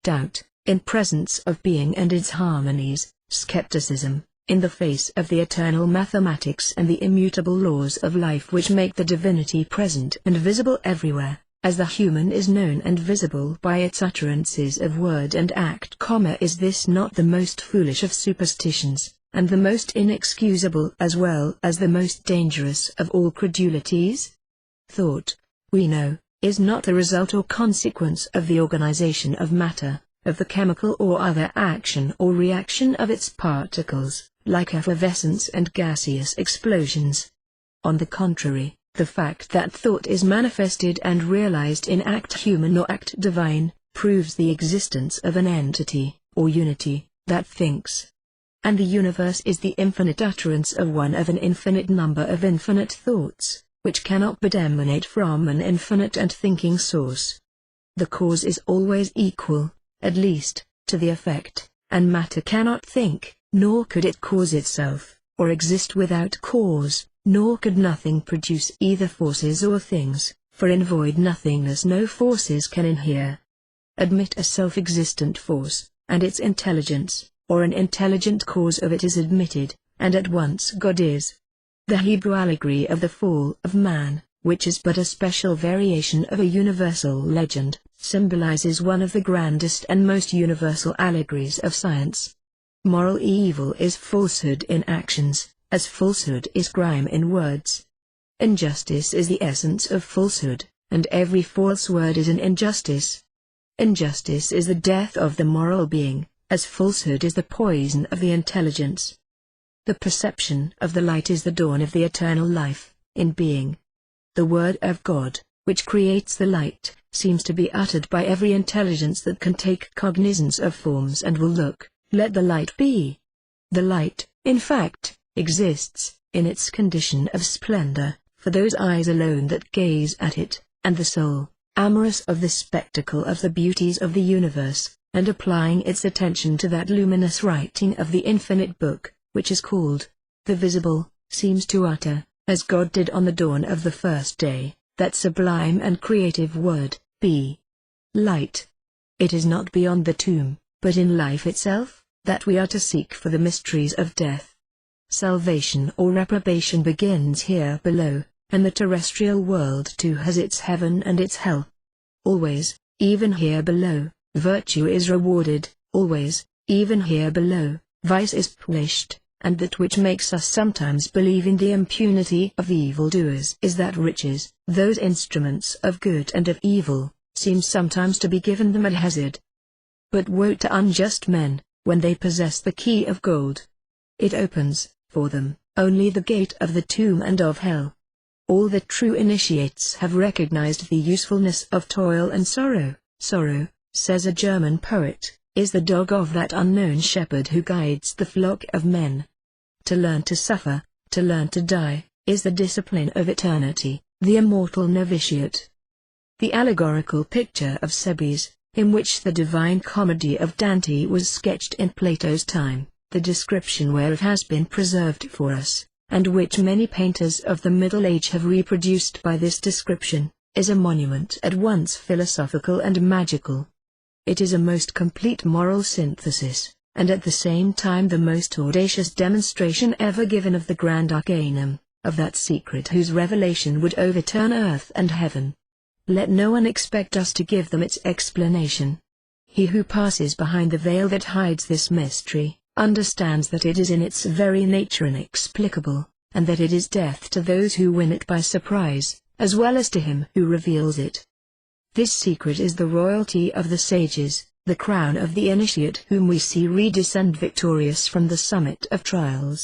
Doubt, in presence of being and its harmonies, skepticism, in the face of the eternal mathematics and the immutable laws of life which make the divinity present and visible everywhere, as the human is known and visible by its utterances of word and act. Is this not the most foolish of superstitions, and the most inexcusable as well as the most dangerous of all credulities? Thought, we know, is not the result or consequence of the organization of matter, of the chemical or other action or reaction of its particles, like effervescence and gaseous explosions. On the contrary, the fact that thought is manifested and realized in act human or act divine, proves the existence of an entity, or unity, that thinks. And the universe is the infinite utterance of one of an infinite number of infinite thoughts, which cannot but emanate from an infinite and thinking source. The cause is always equal, at least, to the effect, and matter cannot think, nor could it cause itself, or exist without cause, nor could nothing produce either forces or things, for in void nothingness no forces can inhere. Admit a self-existent force, and its intelligence, or an intelligent cause of it is admitted, and at once God is. The Hebrew allegory of the fall of man, which is but a special variation of a universal legend, symbolizes one of the grandest and most universal allegories of science. Moral evil is falsehood in actions, as falsehood is crime in words. Injustice is the essence of falsehood, and every false word is an injustice. Injustice is the death of the moral being, as falsehood is the poison of the intelligence. The perception of the light is the dawn of the eternal life, in being. The word of God, which creates the light, seems to be uttered by every intelligence that can take cognizance of forms and will look, let the light be. The light, in fact, exists, in its condition of splendor, for those eyes alone that gaze at it, and the soul, amorous of the spectacle of the beauties of the universe, and applying its attention to that luminous writing of the infinite book, which is called the visible, seems to utter, as God did on the dawn of the first day, that sublime and creative word, be light. It is not beyond the tomb, but in life itself, that we are to seek for the mysteries of death. Salvation or reprobation begins here below, and the terrestrial world too has its heaven and its hell. Always, even here below, virtue is rewarded, always, even here below, vice is punished, and that which makes us sometimes believe in the impunity of evildoers is that riches, those instruments of good and of evil, seem sometimes to be given them at hazard. But woe to unjust men, when they possess the key of gold. It opens, for them, only the gate of the tomb and of hell. All the true initiates have recognized the usefulness of toil and sorrow. Sorrow, says a German poet, is the dog of that unknown shepherd who guides the flock of men. To learn to suffer, to learn to die, is the discipline of eternity, the immortal novitiate. The allegorical picture of Cebes, in which the Divine Comedy of Dante was sketched in Plato's time, the description whereof has been preserved for us, and which many painters of the Middle Age have reproduced by this description, is a monument at once philosophical and magical. It is a most complete moral synthesis, and at the same time the most audacious demonstration ever given of the grand arcanum, of that secret whose revelation would overturn earth and heaven. Let no one expect us to give them its explanation. He who passes behind the veil that hides this mystery, understands that it is in its very nature inexplicable, and that it is death to those who win it by surprise, as well as to him who reveals it. This secret is the royalty of the sages, the crown of the initiate whom we see redescend victorious from the summit of trials.